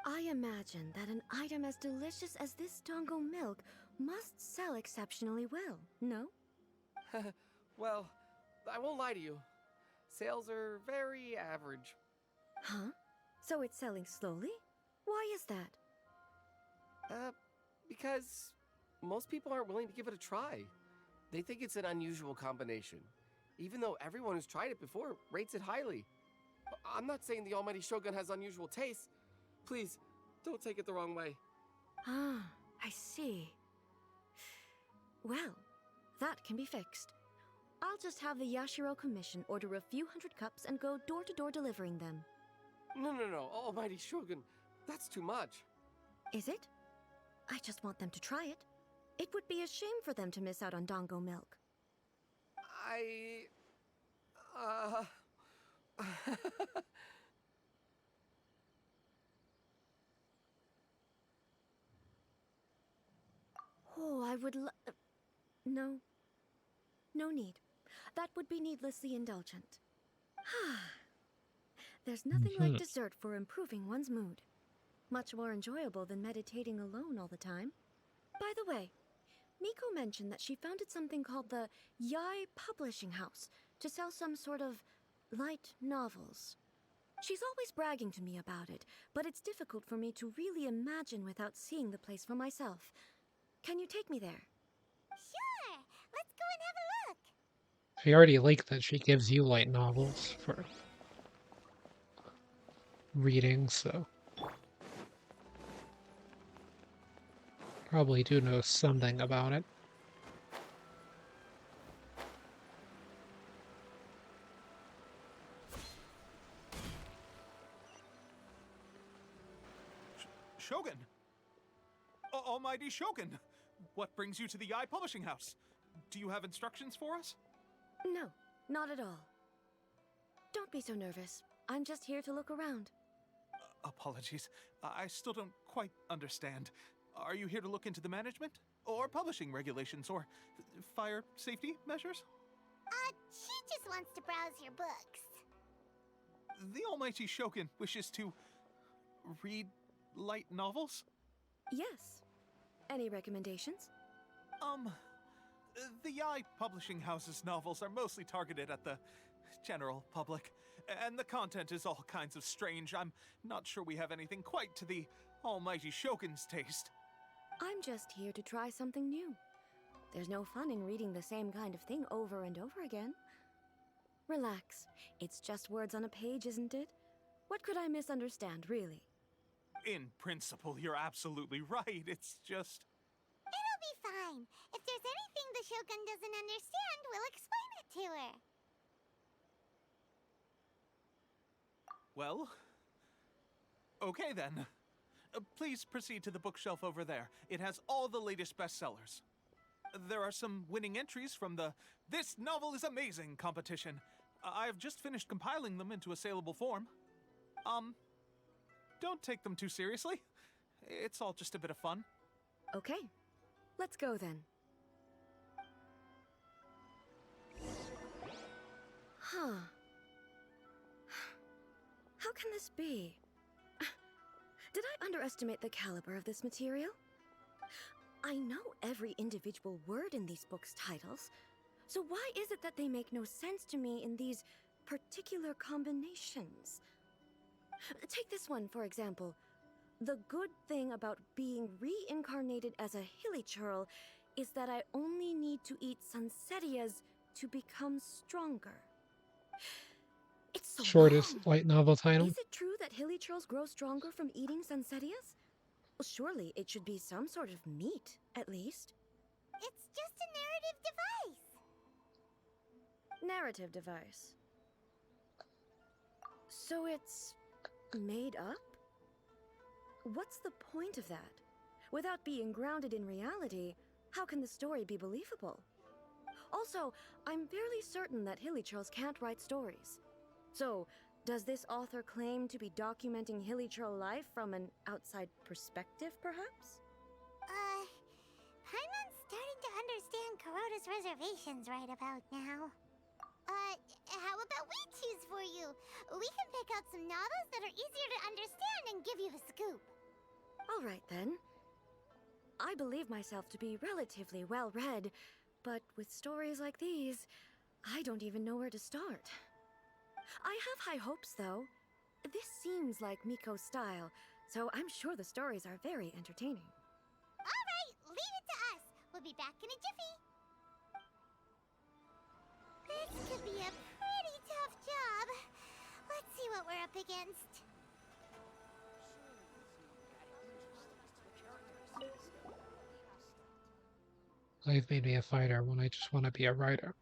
I imagine that an item as delicious as this dango milk must sell exceptionally well, no? Well, I won't lie to you. Sales are very average. Huh? So it's selling slowly? Why is that? Because most people aren't willing to give it a try. They think it's an unusual combination, even though everyone who's tried it before rates it highly. I'm not saying the Almighty Shogun has unusual tastes. Please, don't take it the wrong way. Ah, I see. Well, that can be fixed. I'll just have the Yashiro Commission order a few hundred cups and go door-to-door delivering them. No, Almighty Shogun, that's too much. Is it? I just want them to try it. It would be a shame for them to miss out on dango milk. Oh, I would no. No need. That would be needlessly indulgent. There's nothing like dessert for improving one's mood. Much more enjoyable than meditating alone all the time. By the way, Miko mentioned that she founded something called the Yai Publishing House to sell some sort of light novels. She's always bragging to me about it, but it's difficult for me to really imagine without seeing the place for myself. Can you take me there? Sure! Let's go and have a look! I already like that she gives you light novels for reading, so probably do know something about it. Shogun! Almighty Shogun! What brings you to the Yai Publishing House? Do you have instructions for us? No, not at all. Don't be so nervous. I'm just here to look around. Apologies. I still don't quite understand. Are you here to look into the management? Or publishing regulations? Or fire safety measures? She just wants to browse your books. The Almighty Shogun wishes to read light novels? Yes. Any recommendations? The Yai Publishing House's novels are mostly targeted at the general public, and the content is all kinds of strange. I'm not sure we have anything quite to the Almighty Shogun's taste. I'm just here to try something new. There's no fun in reading the same kind of thing over and over again. Relax. It's just words on a page, isn't it? What could I misunderstand, really? In principle, you're absolutely right. It's just... It'll be fine. If there's anything the Shogun doesn't understand, we'll explain it to her. Well... okay then. Please proceed to the bookshelf over there. It has all the latest bestsellers. There are some winning entries from the This Novel is Amazing competition. I've just finished compiling them into a saleable form. Don't take them too seriously. It's all just a bit of fun. Okay. Let's go then. Huh. How can this be? Did I underestimate the caliber of this material? I know every individual word in these books' titles, so why is it that they make no sense to me in these particular combinations? Take this one, for example. The good thing about being reincarnated as a hilichurl is that I only need to eat Sunsetias to become stronger. It's so Shortest long. light novel title. Is it true that hilichurls grow stronger from eating Sunsetias? Well, surely it should be some sort of meat, at least. It's just a narrative device. Narrative device. So it's made up? What's the point of that? Without being grounded in reality, how can the story be believable? Also, I'm fairly certain that hilichurls can't write stories. So, does this author claim to be documenting hilichurl life from an outside perspective, perhaps? Paimon's starting to understand Kuroda's reservations right about now. How about we choose for you? We can pick out some novels that are easier to understand and give you the scoop. All right, then. I believe myself to be relatively well-read, but with stories like these, I don't even know where to start. I have high hopes, though. This seems like Miko's style, so I'm sure the stories are very entertaining. All right, leave it to us. We'll be back in a jiffy. This could be a pretty tough job. Let's see what we're up against. Life made me a fighter when I just want to be a writer.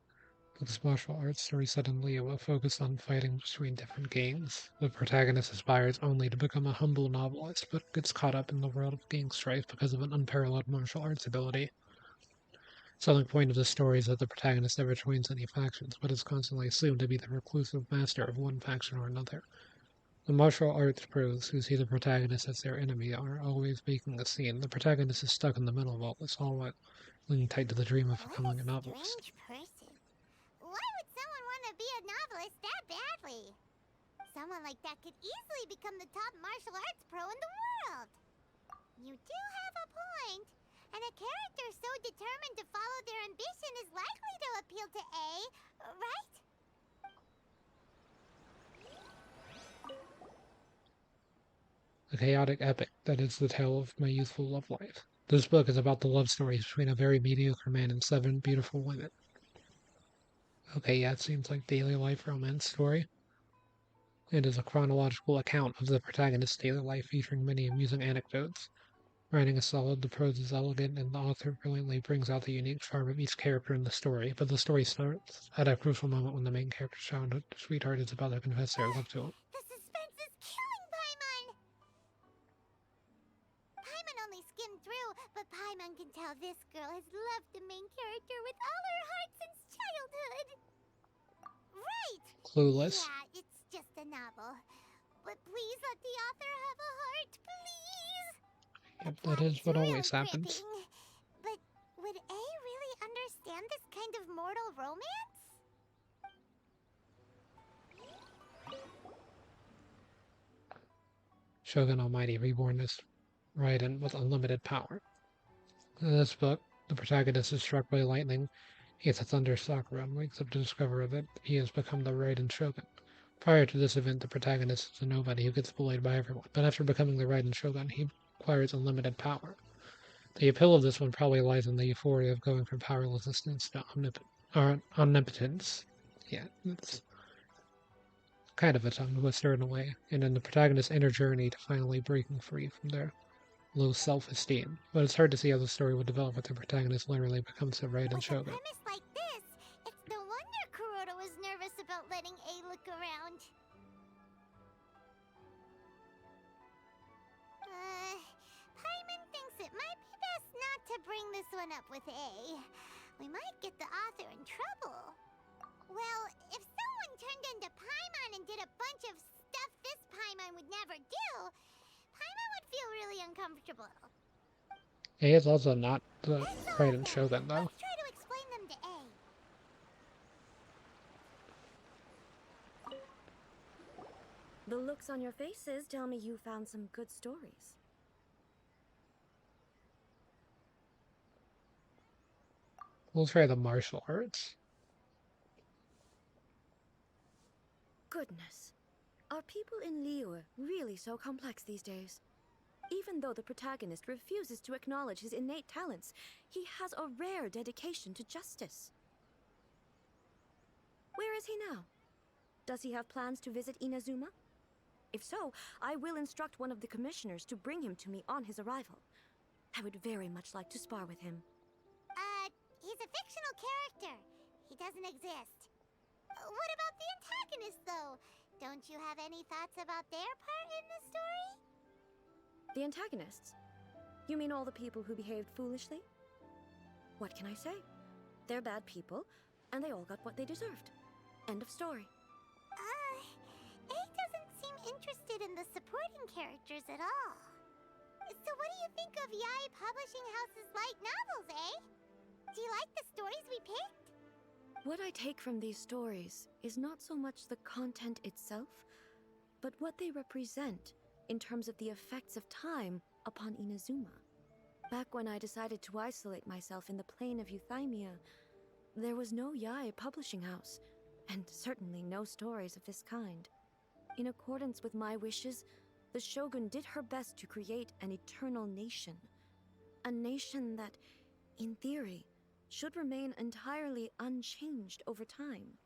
This martial arts story set in Leo will focus on fighting between different gangs. The protagonist aspires only to become a humble novelist, but gets caught up in the world of gang strife because of an unparalleled martial arts ability. The selling point of the story is that the protagonist never joins any factions, but is constantly assumed to be the reclusive master of one faction or another. The martial arts pros who see the protagonist as their enemy are always making a scene. The protagonist is stuck in the middle of all this, all while clinging tight to the dream of becoming a novelist. Strange person. Why would someone want to be a novelist that badly? Someone like that could easily become the top martial arts pro in the world. You do have a point. And a character so determined to follow their ambition is likely to appeal to A, right? A chaotic epic that is the tale of my youthful love life. This book is about the love stories between a very mediocre man and 7 beautiful women. Okay, yeah, it seems like daily life romance story. It is a chronological account of the protagonist's daily life featuring many amusing anecdotes. Writing is solid, the prose is elegant, and the author brilliantly brings out the unique charm of each character in the story, but the story starts at a crucial moment when the main character's childhood sweetheart is about to confess their love to him. The suspense is killing Paimon! Paimon only skimmed through, but Paimon can tell this girl has loved the main character with all her heart since childhood. Right! Clueless. Yeah, it's just a novel. But please let the author have a heart, please! Yep, that is what always happens. But would A really understand this kind of mortal romance? Shogun Almighty Reborn is Raiden with unlimited power. In this book, the protagonist is struck by lightning, eats a thunder sakura, and wakes up to discover that he has become the Raiden Shogun. Prior to this event, the protagonist is a nobody who gets bullied by everyone, but after becoming the Raiden Shogun, he acquires unlimited power. The appeal of this one probably lies in the euphoria of going from powerlessness to omnipotence. Yeah, it's kind of a tongue twister in a way, and in the protagonist's inner journey to finally breaking free from their low self-esteem. But it's hard to see how the story would develop if the protagonist literally becomes the Raiden Shogun. With a premise like this, it's no wonder Kuroda was nervous about letting A look around. Paimon thinks it might be best not to bring this one up with A. We might get the author in trouble. Well, if someone turned into Paimon and did a bunch of stuff this Paimon would never do, Paimon would feel really uncomfortable. A is also not the Raiden Shogun, though. Let's try to explain them to A. The looks on your faces tell me you found some good stories. We'll try the martial arts. Goodness. Are people in Liyue really so complex these days? Even though the protagonist refuses to acknowledge his innate talents, he has a rare dedication to justice. Where is he now? Does he have plans to visit Inazuma? If so, I will instruct one of the commissioners to bring him to me on his arrival. I would very much like to spar with him. He's a fictional character. He doesn't exist. What about the antagonist, though? Don't you have any thoughts about their part in the story? The antagonists? You mean all the people who behaved foolishly? What can I say? They're bad people, and they all got what they deserved. End of story. A doesn't seem interested in the supporting characters at all. So what do you think of Yae Publishing House's light novels, eh? Do you like the stories we picked? What I take from these stories is not so much the content itself, but what they represent in terms of the effects of time upon Inazuma. Back when I decided to isolate myself in the plain of Euthymia, there was no Yae Publishing House, and certainly no stories of this kind. In accordance with my wishes, the Shogun did her best to create an eternal nation. A nation that, in theory, should remain entirely unchanged over time.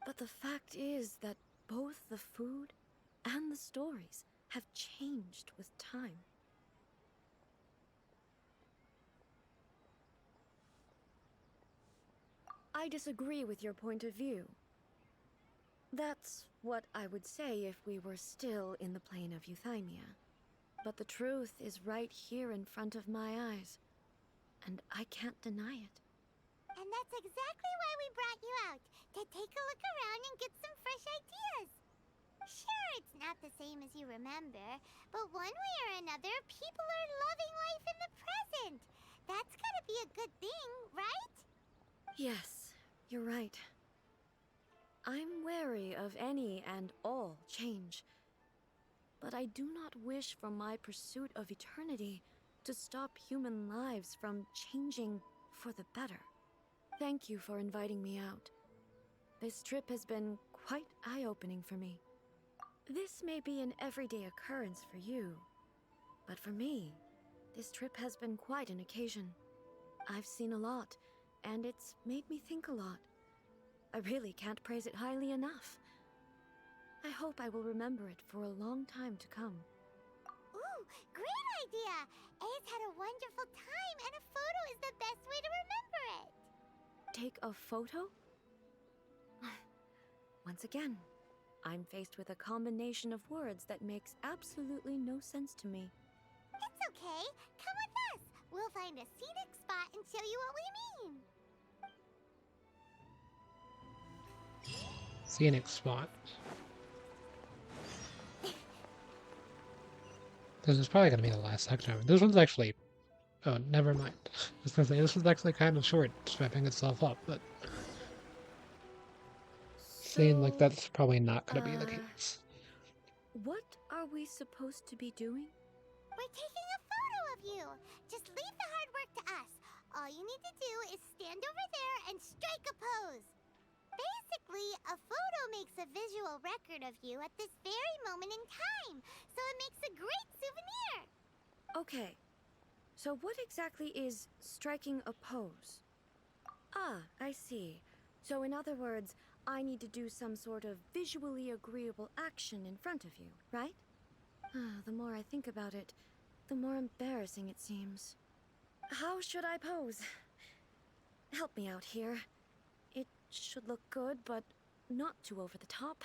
But the fact is that both the food and the stories have changed with time. I disagree with your point of view. That's what I would say if we were still in the plane of Euthymia. But the truth is right here in front of my eyes, and I can't deny it. And that's exactly why we brought you out, to take a look around and get some fresh ideas. Sure, it's not the same as you remember, but one way or another, people are loving life in the present. That's gotta be a good thing, right? Yes, you're right. I'm wary of any and all change. But I do not wish for my pursuit of eternity to stop human lives from changing for the better. Thank you for inviting me out. This trip has been quite eye-opening for me. This may be an everyday occurrence for you, but for me, this trip has been quite an occasion. I've seen a lot, and it's made me think a lot. I really can't praise it highly enough. I hope I will remember it for a long time to come. Ooh, great idea! A's had a wonderful time, and a photo is the best way to remember it. Take a photo? Once again, I'm faced with a combination of words that makes absolutely no sense to me. It's okay. Come with us. We'll find a scenic spot and show you what we mean. Scenic spot. This is probably gonna be the last section. This one's actually... Oh, never mind. I was gonna say, this one's actually kind of short, just wrapping itself up, but... Seems like that's probably not gonna be the case. What are we supposed to be doing? We're taking a photo of you. Just leave the hard work to us. All you need to do is stand over there and strike a pose. Basically, a photo makes a visual record of you at this very moment in time, so it makes a great souvenir. Okay, so what exactly is striking a pose? Ah, I see. So in other words, I need to do some sort of visually agreeable action in front of you, right? The more I think about it, the more embarrassing it seems. How should I pose? Help me out here. It should look good, but not too over the top.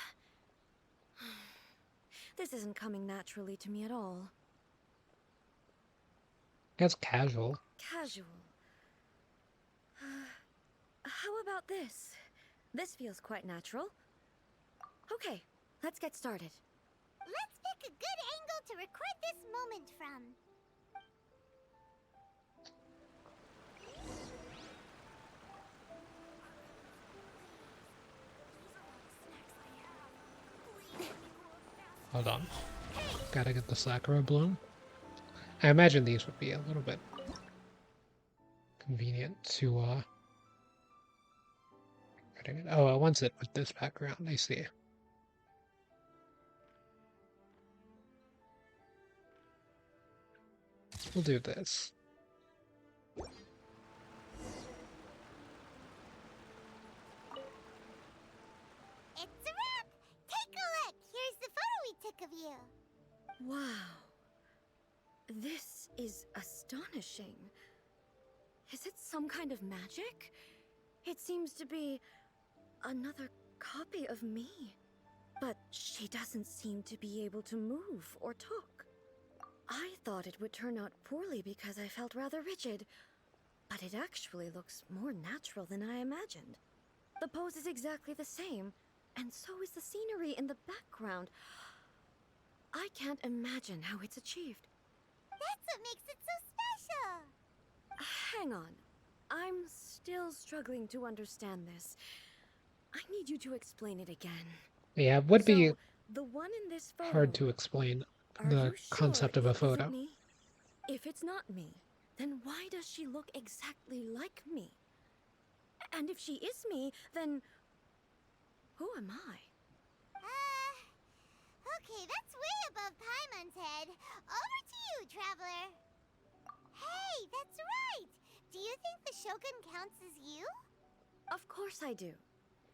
This isn't coming naturally to me at all. That's casual. Casual. How about this? This feels quite natural. Okay, let's get started. Let's pick a good angle to record this moment from. Hold on. Gotta get the Sakura bloom. I imagine these would be a little bit convenient to oh, I want it with this background, I see. We'll do this. It's a wrap! Take a look! Here's the photo we took of you. Wow. This is astonishing. Is it some kind of magic? It seems to be another copy of me. But she doesn't seem to be able to move or talk. I thought it would turn out poorly because I felt rather rigid, but it actually looks more natural than I imagined. The pose is exactly the same, and so is the scenery in the background. I can't imagine how it's achieved. That's what makes it so special! Hang on. I'm still struggling to understand this. I need you to explain it again. Yeah, it would be the one in this photo, hard to explain are the you concept sure of a it isn't photo. me? If it's not me, then why does she look exactly like me? And if she is me, then who am I? Okay, that's way above Paimon's head. Over to you, Traveler. Hey, that's right! Do you think the Shogun counts as you? Of course I do.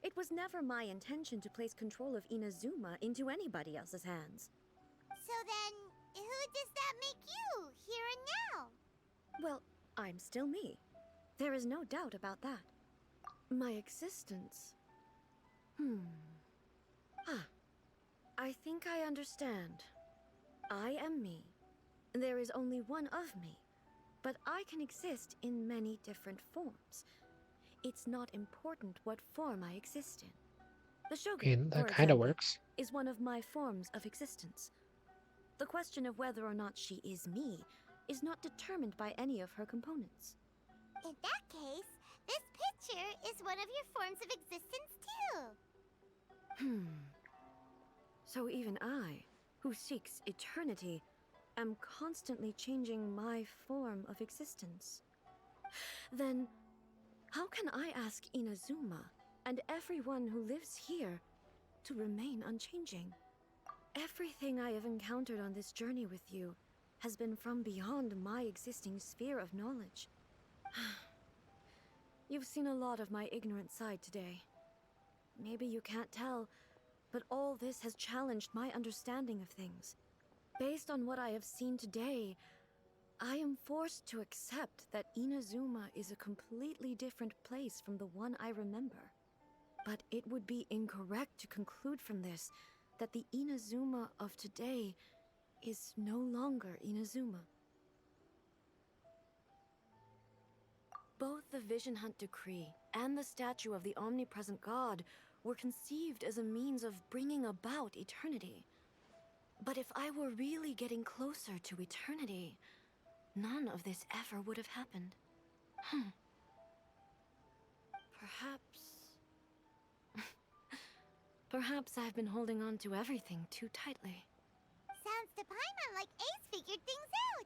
It was never my intention to place control of Inazuma into anybody else's hands. So then, who does that make you, here and now? Well, I'm still me. There is no doubt about that. My existence... I think I understand. I am me. There is only one of me, but I can exist in many different forms. It's not important what form I exist in. The I Shogun, mean, for that kind of example, works. is one of my forms of existence. The question of whether or not she is me is not determined by any of her components. In that case, this picture is one of your forms of existence too. So even I, who seeks eternity, am constantly changing my form of existence. Then, how can I ask Inazuma and everyone who lives here to remain unchanging? Everything I have encountered on this journey with you has been from beyond my existing sphere of knowledge. You've seen a lot of my ignorant side today. Maybe you can't tell, but all this has challenged my understanding of things. Based on what I have seen today, I am forced to accept that Inazuma is a completely different place from the one I remember. But it would be incorrect to conclude from this that the Inazuma of today is no longer Inazuma. Both the Vision Hunt Decree and the statue of the omnipresent God were conceived as a means of bringing about eternity. But if I were really getting closer to eternity, none of this ever would have happened. Perhaps I've been holding on to everything too tightly. Sounds to Paimon like Ace figured things out.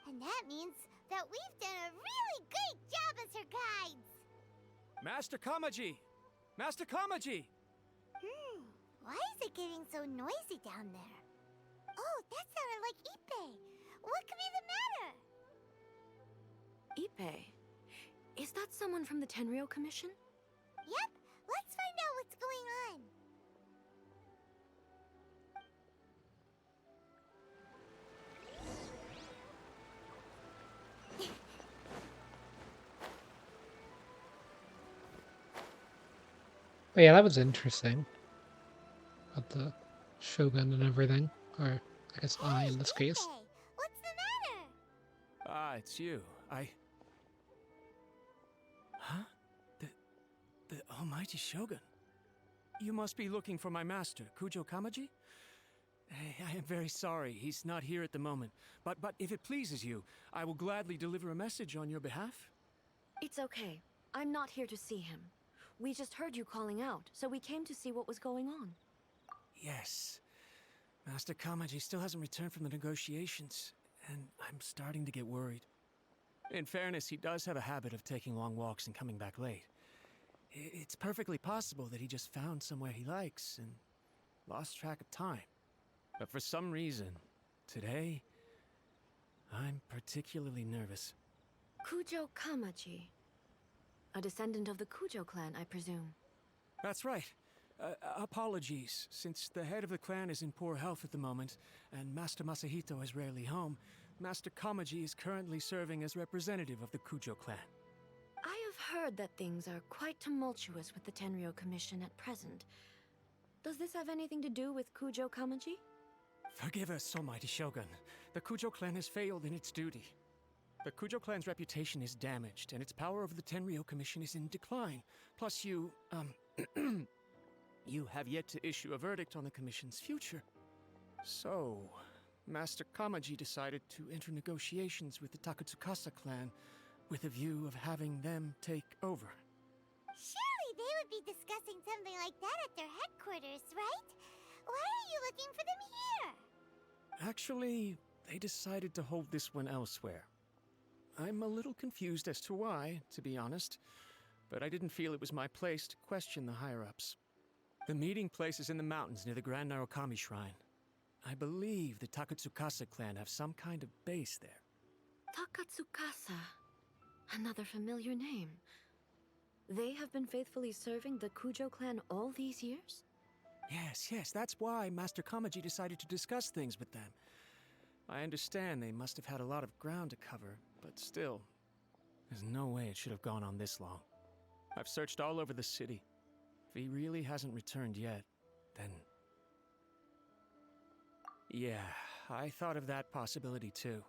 And that means that we've done a really great job as her guides. Master Kamaji! Master Kamaji! Why is it getting so noisy down there? Oh, that sounded like Ippei. What could be the matter? Ippei? Is that someone from the Tenryou Commission? Yep, let's find out what's going on. But yeah, that was interesting. About the Shogun and everything. Or, I guess I in this case. Ippei, what's the matter? Ah, it's you. Huh? The almighty Shogun. You must be looking for my master, Kujo Kamaji? I am very sorry, he's not here at the moment. But if it pleases you, I will gladly deliver a message on your behalf. It's okay. I'm not here to see him. We just heard you calling out, so we came to see what was going on. Yes. Master Kamaji still hasn't returned from the negotiations, and I'm starting to get worried. In fairness, he does have a habit of taking long walks and coming back late. It's perfectly possible that he just found somewhere he likes and lost track of time. But for some reason, today, I'm particularly nervous. Kujo Kamaji. A descendant of the Kujo clan, I presume. That's right. Apologies, since the head of the clan is in poor health at the moment, and Master Masahito is rarely home, Master Kamaji is currently serving as representative of the Kujo clan. I have heard that things are quite tumultuous with the Tenryou Commission at present. Does this have anything to do with Kujo Kamaji? Forgive us, almighty Shogun. The Kujo clan has failed in its duty. The Kujo clan's reputation is damaged, and its power over the Tenryou Commission is in decline. Plus you have yet to issue a verdict on the Commission's future. So, Master Kamaji decided to enter negotiations with the Takatsukasa clan with a view of having them take over. Surely they would be discussing something like that at their headquarters, right? Why are you looking for them here? Actually, they decided to hold this one elsewhere. I'm a little confused as to why, to be honest, but I didn't feel it was my place to question the higher-ups. The meeting place is in the mountains near the Grand Narukami Shrine. I believe the Takatsukasa clan have some kind of base there. Takatsukasa. Another familiar name. They have been faithfully serving the Kujo clan all these years? Yes, that's why Master Kamaji decided to discuss things with them. I understand they must have had a lot of ground to cover, but still, there's no way it should have gone on this long. I've searched all over the city. If he really hasn't returned yet, then... Yeah, I thought of that possibility too.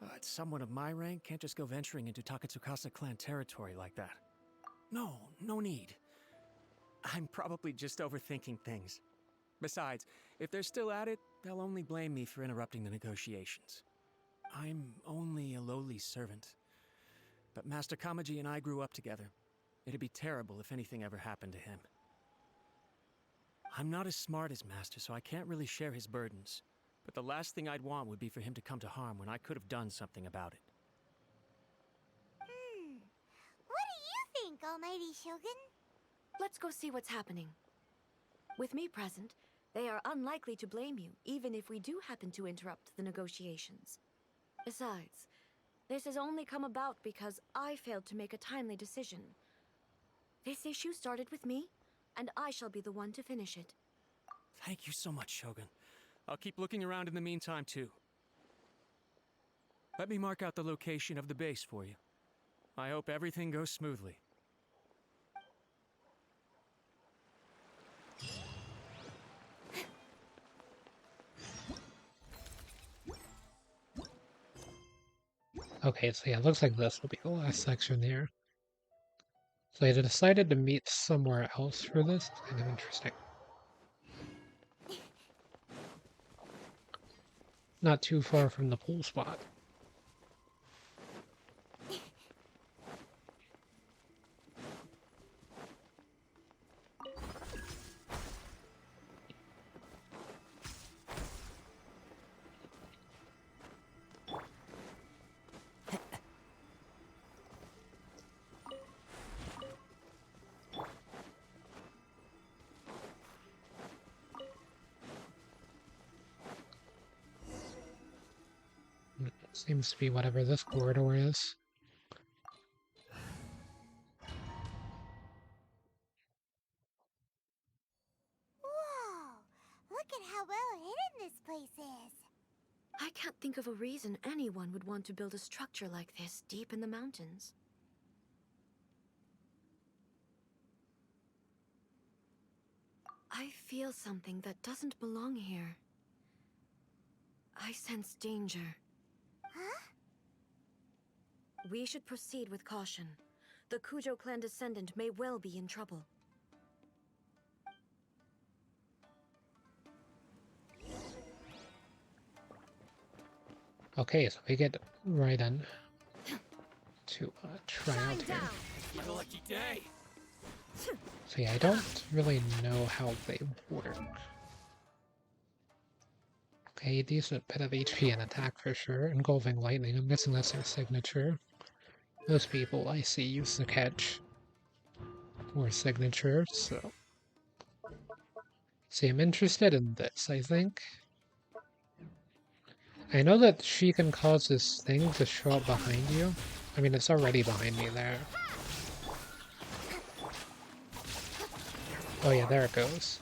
But someone of my rank can't just go venturing into Takatsukasa clan territory like that. No need. I'm probably just overthinking things. Besides, if they're still at it, they'll only blame me for interrupting the negotiations. I'm only a lowly servant. But Master Kamaji and I grew up together. It'd be terrible if anything ever happened to him. I'm not as smart as Master, so I can't really share his burdens. But the last thing I'd want would be for him to come to harm when I could have done something about it. What do you think, Almighty Shogun? Let's go see what's happening. With me present, they are unlikely to blame you, even if we do happen to interrupt the negotiations. Besides, this has only come about because I failed to make a timely decision. This issue started with me, and I shall be the one to finish it. Thank you so much, Shogun. I'll keep looking around in the meantime, too. Let me mark out the location of the base for you. I hope everything goes smoothly. Okay, so yeah, it looks like this will be the last section here. So they decided to meet somewhere else for this. It's kind of interesting. Not too far from the pool spot. Seems to be whatever this corridor is. Whoa! Look at how well hidden this place is. I can't think of a reason anyone would want to build a structure like this deep in the mountains. I feel something that doesn't belong here. I sense danger. Huh? We should proceed with caution. The Kujo clan descendant may well be in trouble. Okay, so we get right in to try out here. My lucky day. So yeah, I don't really know how they work. Okay, decent bit of HP and attack for sure. Engulfing lightning, I'm guessing that's their signature. Most people I see use the catch or signature, so... See, I'm interested in this, I think. I know that she can cause this thing to show up behind you. I mean, it's already behind me there. Oh yeah, there it goes.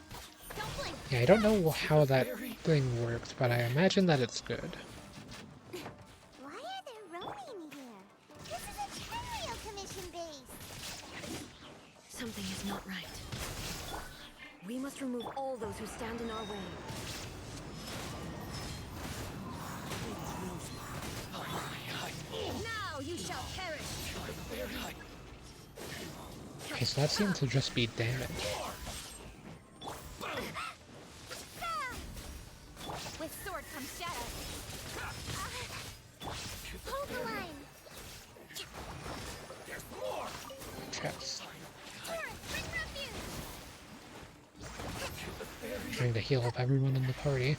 Yeah, I don't know how that thing works, but I imagine that it's good. Why are there Ronin here? This is a Tenryou Commission base. Something is not right. We must remove all those who stand in our way. Now you shall perish! Okay, so that seems to just be damage. With sword comes shadow. Hold the line. There's more! Chest. Torrent, bring refuge. Trying to heal up everyone in the party.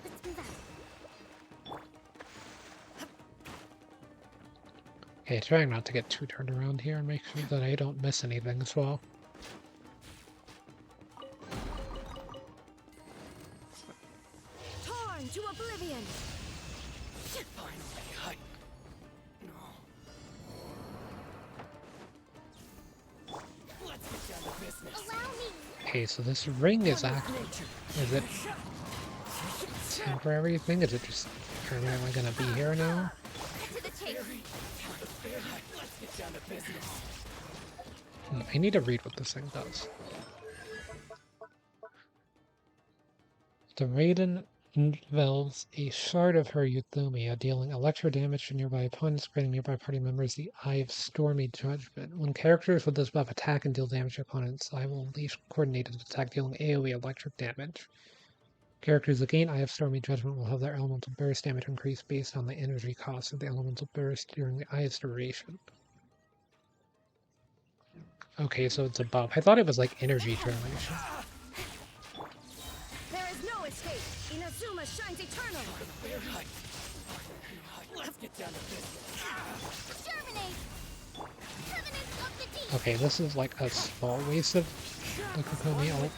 Let's move out. Okay, trying not to get too turned around here and make sure that I don't miss anything as well. Torn to oblivion! Finally, let's get down to business. Allow me. Okay, so this ring is actually... Is it temporary thing? Is it just permanently gonna be here now? To the chase. Let's get down to business. I need to read what this thing does. The Raiden envelops a shard of her euthymia, dealing electro damage to nearby opponents, granting nearby party members the Eye of Stormy Judgment. When characters with this buff attack and deal damage to opponents, I will unleash coordinated attack, dealing AoE electric damage. Characters that gain Eye of Stormy Judgment will have their elemental burst damage increase based on the energy cost of the elemental burst during the Eye's duration. Okay, so it's a buff. I thought it was like energy generation. There is no escape. Inazuma shines eternal. Let's get down to business. Germinate! Covenant of the Deep! Okay, this is like a small waste of the Kokomi ult.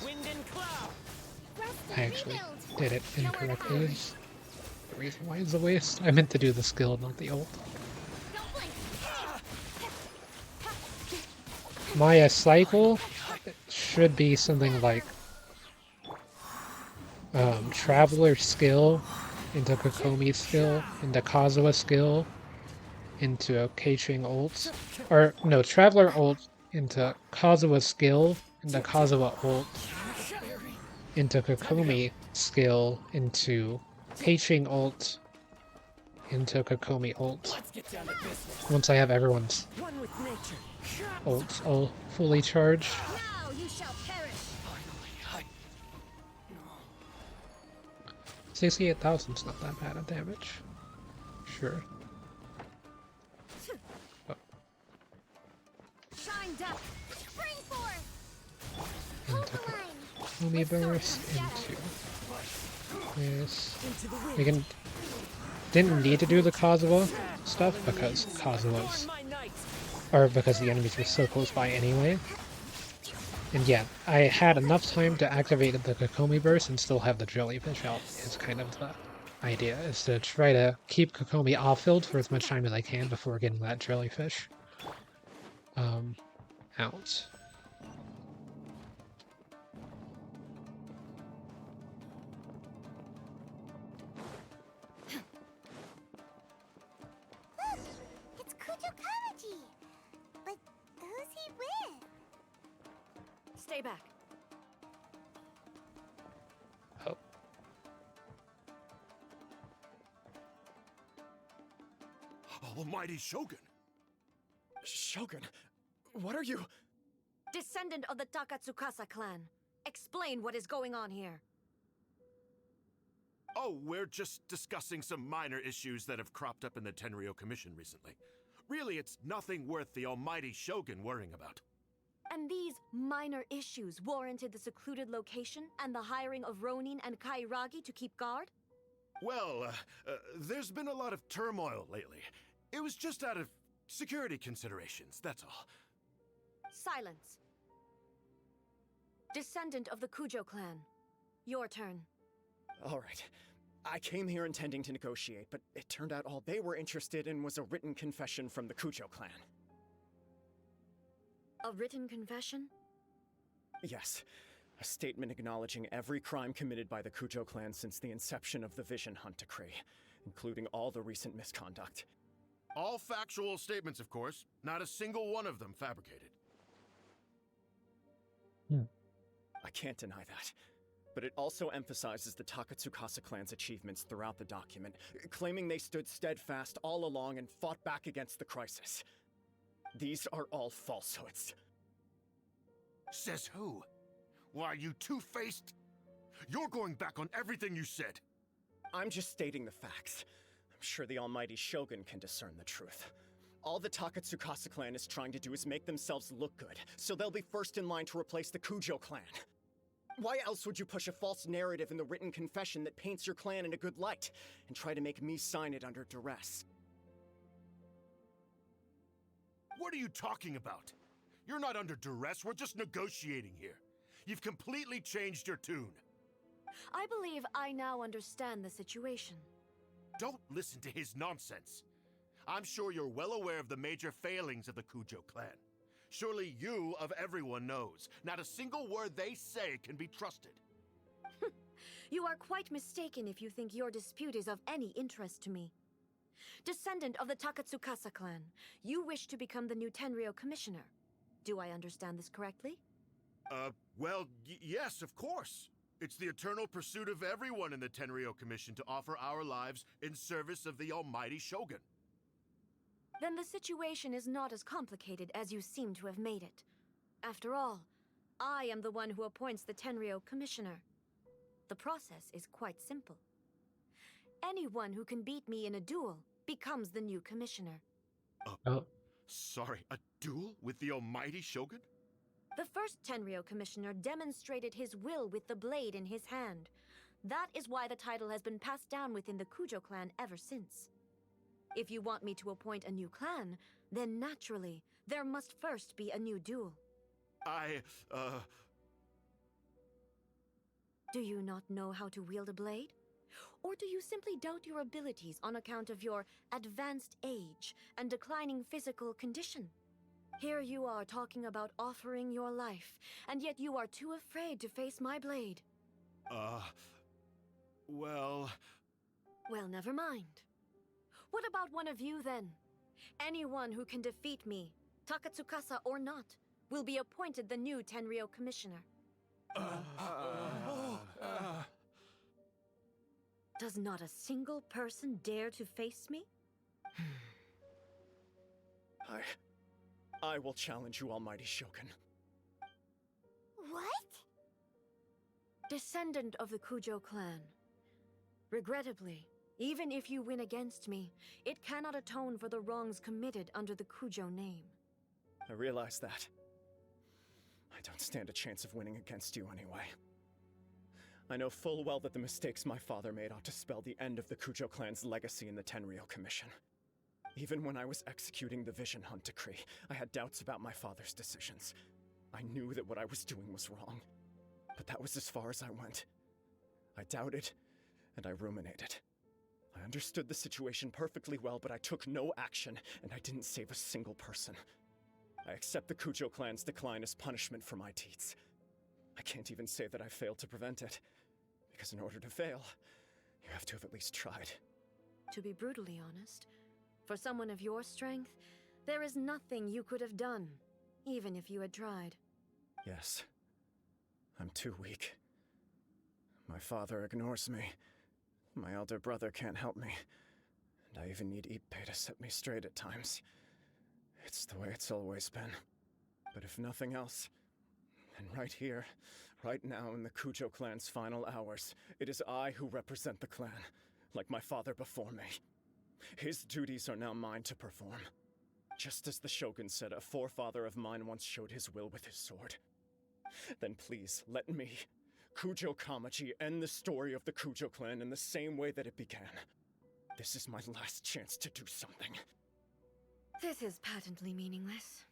I actually did it incorrectly. Is the reason why it's a waste. I meant to do the skill, not the ult. Maya cycle should be something like Traveler skill into Kokomi skill into Kazuha skill into Keichin ult, or no, Traveler ult into Kazuha skill into Kazuha ult into Kokomi skill into Keichin ult into Kokomi ult. Once I have everyone's ults all fully charged. Now you shall perish. 68,000's not that bad of damage. Sure. Oh. Shine down. Spring forth. Into Kokomi burst into this. We didn't need to do the Kazuha stuff because Kazuha's, or because the enemies were so close by anyway. And yeah, I had enough time to activate the Kokomi burst and still have the jellyfish out. Is kind of the idea, is to try to keep Kokomi off-field for as much time as I can before getting that jellyfish out. It's Kujo Kamaji! But who's he with? Stay back. Oh. Almighty Shogun! Shogun, what are you? Descendant of the Takatsukasa clan. Explain what is going on here. Oh, we're just discussing some minor issues that have cropped up in the Tenryo Commission recently. Really, it's nothing worth the almighty Shogun worrying about. And these minor issues warranted the secluded location and the hiring of Ronin and Kairagi to keep guard? Well, there's been a lot of turmoil lately. It was just out of security considerations, that's all. Silence. Descendant of the Kujo clan. Your turn. All right. I came here intending to negotiate, but it turned out all they were interested in was a written confession from the Kujo clan. A written confession? Yes. A statement acknowledging every crime committed by the Kujo clan since the inception of the Vision Hunt Decree, including all the recent misconduct. All factual statements, of course. Not a single one of them fabricated. I can't deny that. But it also emphasizes the Takatsukasa clan's achievements throughout the document, claiming they stood steadfast all along and fought back against the crisis. These are all falsehoods. Says who? Why, you two-faced... You're going back on everything you said. I'm just stating the facts. I'm sure the almighty Shogun can discern the truth. All the Takatsukasa clan is trying to do is make themselves look good, so they'll be first in line to replace the Kujo clan. Why else would you push a false narrative in the written confession that paints your clan in a good light, and try to make me sign it under duress? What are you talking about? You're not under duress, we're just negotiating here. You've completely changed your tune. I believe I now understand the situation. Don't listen to his nonsense. I'm sure you're well aware of the major failings of the Kujo clan. Surely you, of everyone, knows. Not a single word they say can be trusted. You are quite mistaken if you think your dispute is of any interest to me. Descendant of the Takatsukasa clan, you wish to become the new Tenryo commissioner. Do I understand this correctly? Well, yes, of course. It's the eternal pursuit of everyone in the Tenryou Commission to offer our lives in service of the almighty Shogun. Then the situation is not as complicated as you seem to have made it. After all, I am the one who appoints the Tenryou Commissioner. The process is quite simple. Anyone who can beat me in a duel becomes the new commissioner. Oh. Sorry, a duel with the almighty Shogun? The first Tenryou Commissioner demonstrated his will with the blade in his hand. That is why the title has been passed down within the Kujo clan ever since. If you want me to appoint a new clan, then naturally, there must first be a new duel. Do you not know how to wield a blade? Or do you simply doubt your abilities on account of your advanced age and declining physical condition? Here you are talking about offering your life, and yet you are too afraid to face my blade. Well... Well, never mind. What about one of you, then? Anyone who can defeat me, Takatsukasa or not, will be appointed the new Tenryou Commissioner. Does not a single person dare to face me? I will challenge you, almighty Shogun. What? Descendant of the Kujo clan. Regrettably, even if you win against me, it cannot atone for the wrongs committed under the Kujo name. I realize that. I don't stand a chance of winning against you anyway. I know full well that the mistakes my father made ought to spell the end of the Kujo clan's legacy in the Tenryou Commission. Even when I was executing the Vision Hunt decree, I had doubts about my father's decisions. I knew that what I was doing was wrong, but that was as far as I went. I doubted, and I ruminated. I understood the situation perfectly well, but I took no action, and I didn't save a single person. I accept the Kujo clan's decline as punishment for my deeds. I can't even say that I failed to prevent it, because in order to fail, you have to have at least tried. To be brutally honest, for someone of your strength, there is nothing you could have done, even if you had tried. Yes. I'm too weak. My father ignores me. My elder brother can't help me. And I even need Ippei to set me straight at times. It's the way it's always been. But if nothing else, then right here, right now in the Kujo clan's final hours, it is I who represent the clan, like my father before me. His duties are now mine to perform. Just as the Shogun said a forefather of mine once showed his will with his sword. Then please, let me, Kujo Kamaji, end the story of the Kujo clan in the same way that it began. This is my last chance to do something. This is patently meaningless.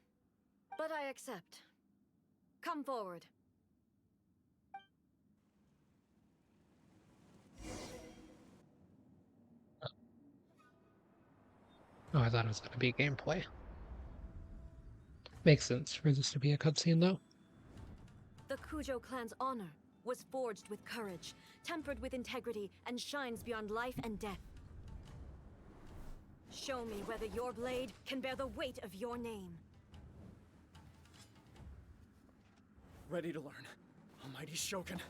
But I accept. Come forward. Oh, I thought it was going to be gameplay. Makes sense for this to be a cutscene, though. The Kujo clan's honor was forged with courage, tempered with integrity, and shines beyond life and death. Show me whether your blade can bear the weight of your name. Ready to learn, almighty Shogun.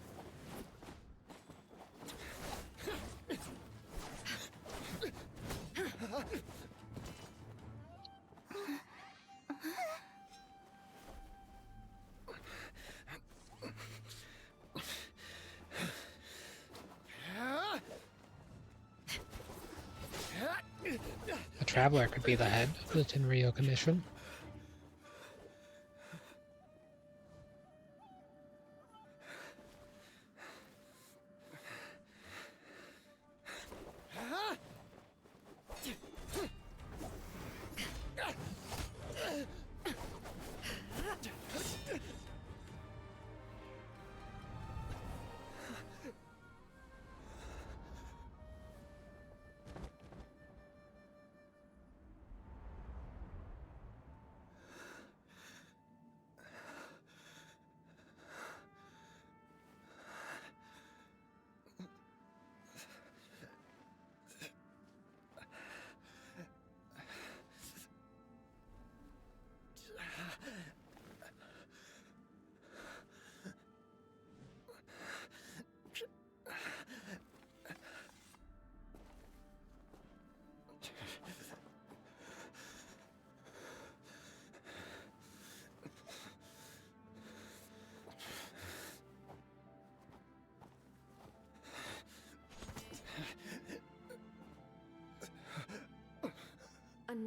A traveler could be the head of the Tenryou Commission.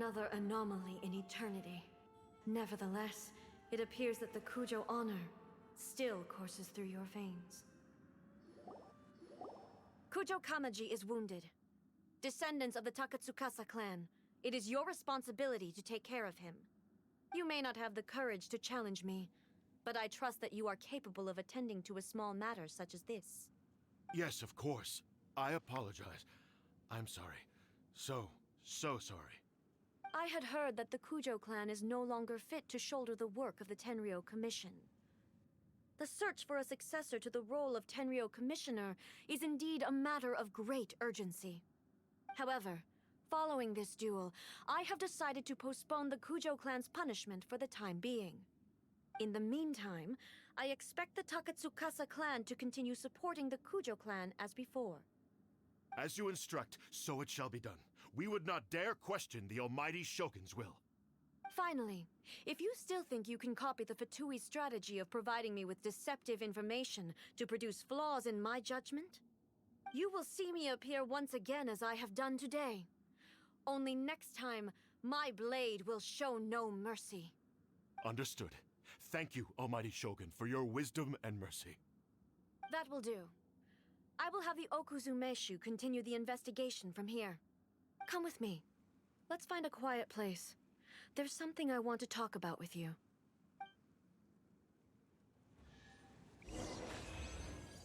another anomaly in eternity. Nevertheless, it appears that the Kujo honor still courses through your veins. Kujo Kamaji is wounded. Descendants of the Takatsukasa clan, it is your responsibility to take care of him. You may not have the courage to challenge me, but I trust that you are capable of attending to a small matter such as this. Yes, of course. I apologize. I'm sorry. So sorry. I had heard that the Kujo clan is no longer fit to shoulder the work of the Tenryo Commission. The search for a successor to the role of Tenryo Commissioner is indeed a matter of great urgency. However, following this duel, I have decided to postpone the Kujo clan's punishment for the time being. In the meantime, I expect the Takatsukasa clan to continue supporting the Kujo clan as before. As you instruct, so it shall be done. We would not dare question the almighty Shogun's will. Finally, if you still think you can copy the Fatui strategy of providing me with deceptive information to produce flaws in my judgment, you will see me appear once again as I have done today. Only next time, my blade will show no mercy. Understood. Thank you, almighty Shogun, for your wisdom and mercy. That will do. I will have the Okuzumeshu continue the investigation from here. Come with me. Let's find a quiet place. There's something I want to talk about with you.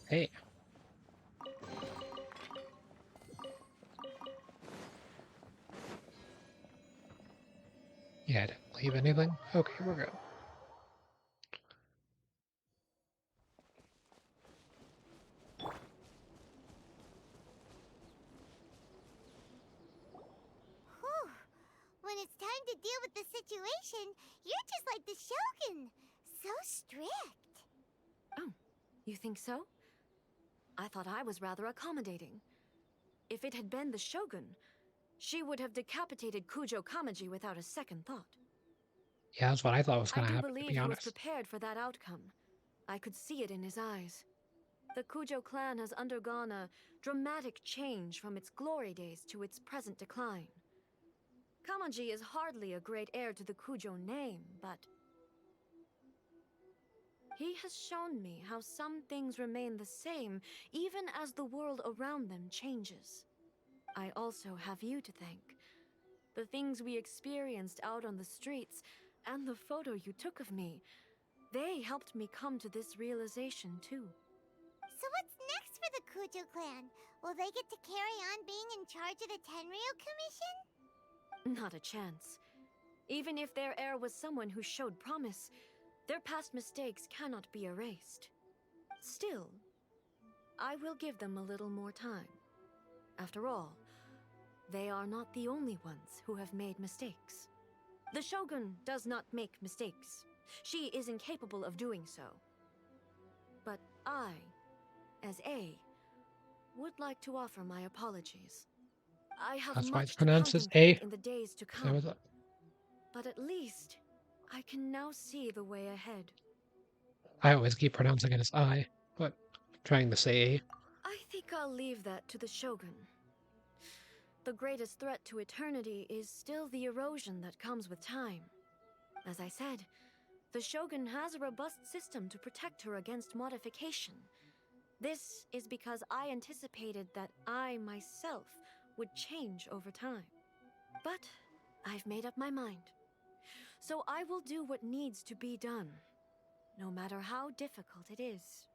Hey. Yeah, I didn't leave anything. Okay, we're good. Whew. When it's time to deal with the situation, you're just like the Shogun. So strict. Oh, you think so? I thought I was rather accommodating. If it had been the Shogun, she would have decapitated Kujo Kamaji without a second thought. Yeah, that's what I thought was going I to do happen, to believe be he was honest. prepared for that outcome. I could see it in his eyes. The Kujo clan has undergone a dramatic change from its glory days to its present decline. Kamaji is hardly a great heir to the Kujo name, but he has shown me how some things remain the same even as the world around them changes. I also have you to thank. The things we experienced out on the streets and the photo you took of me, they helped me come to this realization too. So what's next for the Kujo clan? Will they get to carry on being in charge of the Tenryo Commission? Not a chance. Even if their heir was someone who showed promise, their past mistakes cannot be erased. Still, I will give them a little more time. After all, they are not the only ones who have made mistakes. The Shogun does not make mistakes. She is incapable of doing so. But I, as A, would like to offer my apologies. I have That's why much it's to pronounced as contemplate A. in the days to So come. was it- But at least, I can now see the way ahead. I always keep pronouncing it as I, but I'm trying to say A. I think I'll leave that to the Shogun. The greatest threat to eternity is still the erosion that comes with time. As I said, the Shogun has a robust system to protect her against modification. This is because I anticipated that I myself would change over time. But I've made up my mind. So I will do what needs to be done, no matter how difficult it is.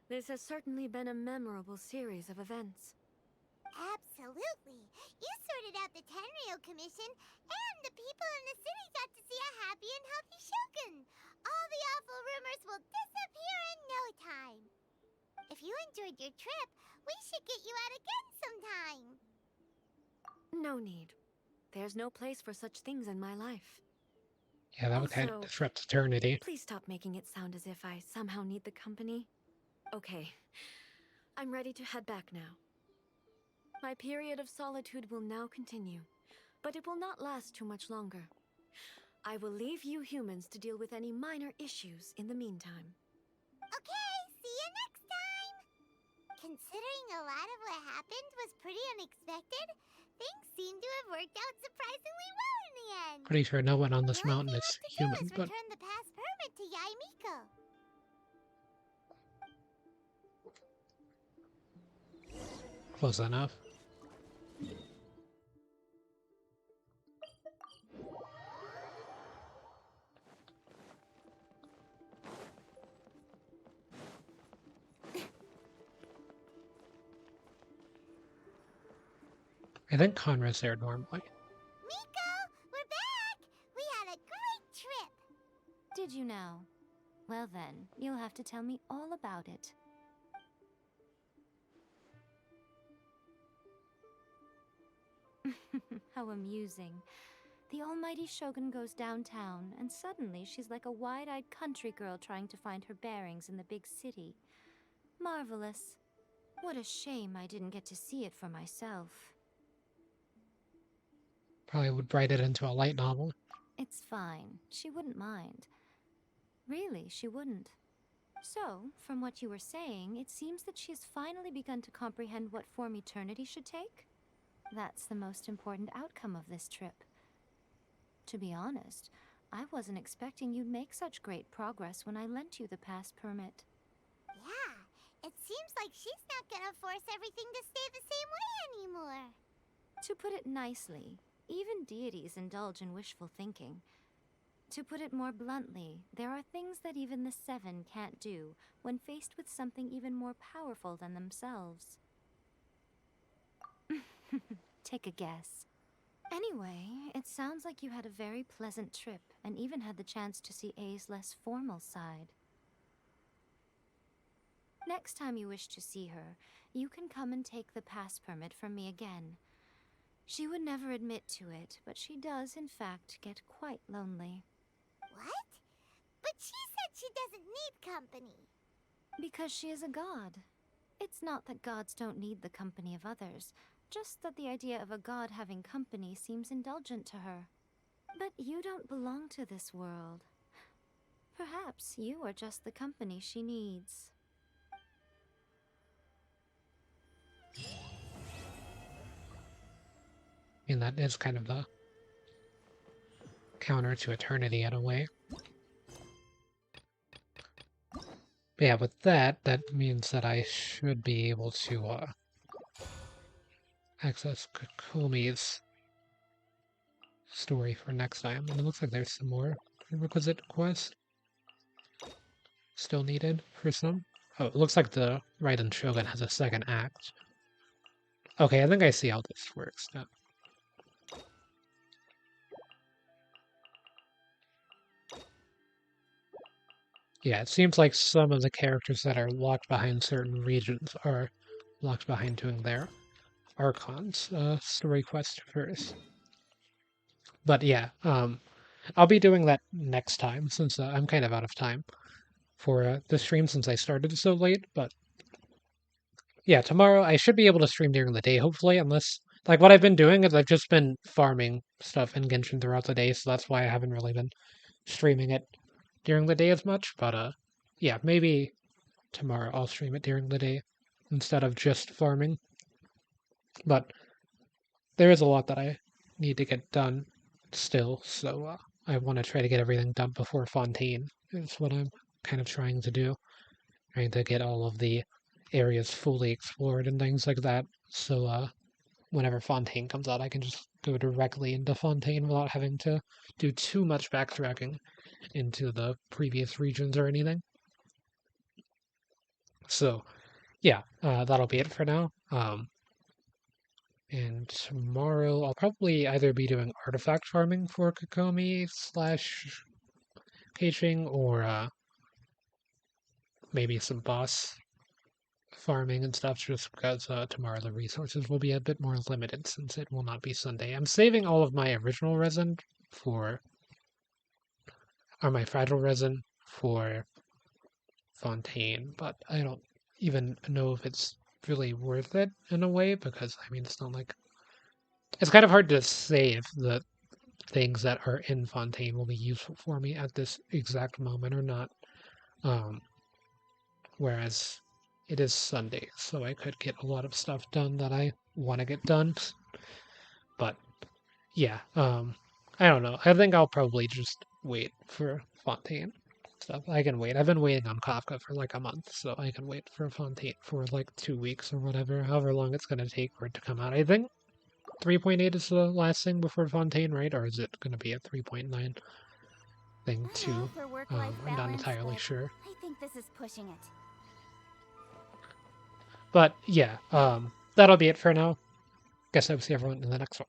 This has certainly been a memorable series of events. Absolutely. You sorted out the Tenryo Commission, and the people in the city got to see a happy and healthy Shogun. All the awful rumors will disappear in no time. If you enjoyed your trip, we should get you out again sometime. No need. There's no place for such things in my life. Yeah, that would kind of Also, disrupt eternity. Please stop making it sound as if I somehow need the company. Okay, I'm ready to head back now. My period of solitude will now continue, but it will not last too much longer. I will leave you humans to deal with any minor issues in the meantime. Okay, see you next time. Considering a lot of what happened was pretty unexpected, things seem to have worked out surprisingly well in the end. Pretty sure no one on this The only mountain thing is left to do human, is but return the past permit to Yae Miko. close enough. I think Conrad's there normally. Miko, we're back! We had a great trip! Did you now? Well then, you'll have to tell me all about it. How amusing. The almighty Shogun goes downtown, and suddenly she's like a wide-eyed country girl trying to find her bearings in the big city. Marvelous. What a shame I didn't get to see it for myself. Probably would write it into a light novel. It's fine. She wouldn't mind. Really, she wouldn't. So, from what you were saying, it seems that she has finally begun to comprehend what form eternity should take? That's the most important outcome of this trip. To be honest, I wasn't expecting you'd make such great progress when I lent you the pass permit. Yeah, it seems like she's not gonna force everything to stay the same way anymore. To put it nicely, even deities indulge in wishful thinking. To put it more bluntly, there are things that even the Seven can't do when faced with something even more powerful than themselves. Take a guess. Anyway, it sounds like you had a very pleasant trip and even had the chance to see A's less formal side. Next time you wish to see her, you can come and take the pass permit from me again. She would never admit to it, but she does, in fact, get quite lonely. What? But she said she doesn't need company. Because she is a god. It's not that gods don't need the company of others, just that the idea of a god having company seems indulgent to her. But you don't belong to this world. Perhaps you are just the company she needs. I mean, that is kind of the counter to eternity in a way. But yeah, with that means that I should be able to access Kokomi's story for next time. And it looks like there's some more prerequisite quests still needed for some. Oh, it looks like the Raiden Shogun has a second act. Okay, I think I see how this works now. Yeah, it seems like some of the characters that are locked behind certain regions are locked behind doing their Archon's story quest first. But yeah, I'll be doing that next time since I'm kind of out of time for the stream since I started so late. But yeah, tomorrow I should be able to stream during the day, hopefully, unless, like, what I've been doing is I've just been farming stuff in Genshin throughout the day, so that's why I haven't really been streaming it during the day as much. But yeah, maybe tomorrow I'll stream it during the day instead of just farming. But there is a lot that I need to get done still, so I want to try to get everything done before Fontaine is what I'm kind of trying to do. Trying to get all of the areas fully explored and things like that, so whenever Fontaine comes out I can just go directly into Fontaine without having to do too much backtracking into the previous regions or anything. So yeah, that'll be it for now. And tomorrow I'll probably either be doing artifact farming for Kokomi / caching, or maybe some boss farming and stuff, just because tomorrow the resources will be a bit more limited since it will not be Sunday. I'm saving all of my original resin or my fragile resin for Fontaine, but I don't even know if it's really worth it in a way, because I mean, it's not like, it's kind of hard to say if the things that are in Fontaine will be useful for me at this exact moment or not. Whereas it is Sunday, so I could get a lot of stuff done that I want to get done. But yeah, I don't know. I think I'll probably just wait for Fontaine stuff. I can wait. I've been waiting on Kafka for like a month, so I can wait for Fontaine for like 2 weeks or whatever, however long it's gonna take for it to come out. I think 3.8 is the last thing before Fontaine, right? Or is it gonna be a 3.9 thing too? For work-life I'm not balance, entirely but sure. I think this is pushing it. But yeah, that'll be it for now. Guess I'll see everyone in the next one.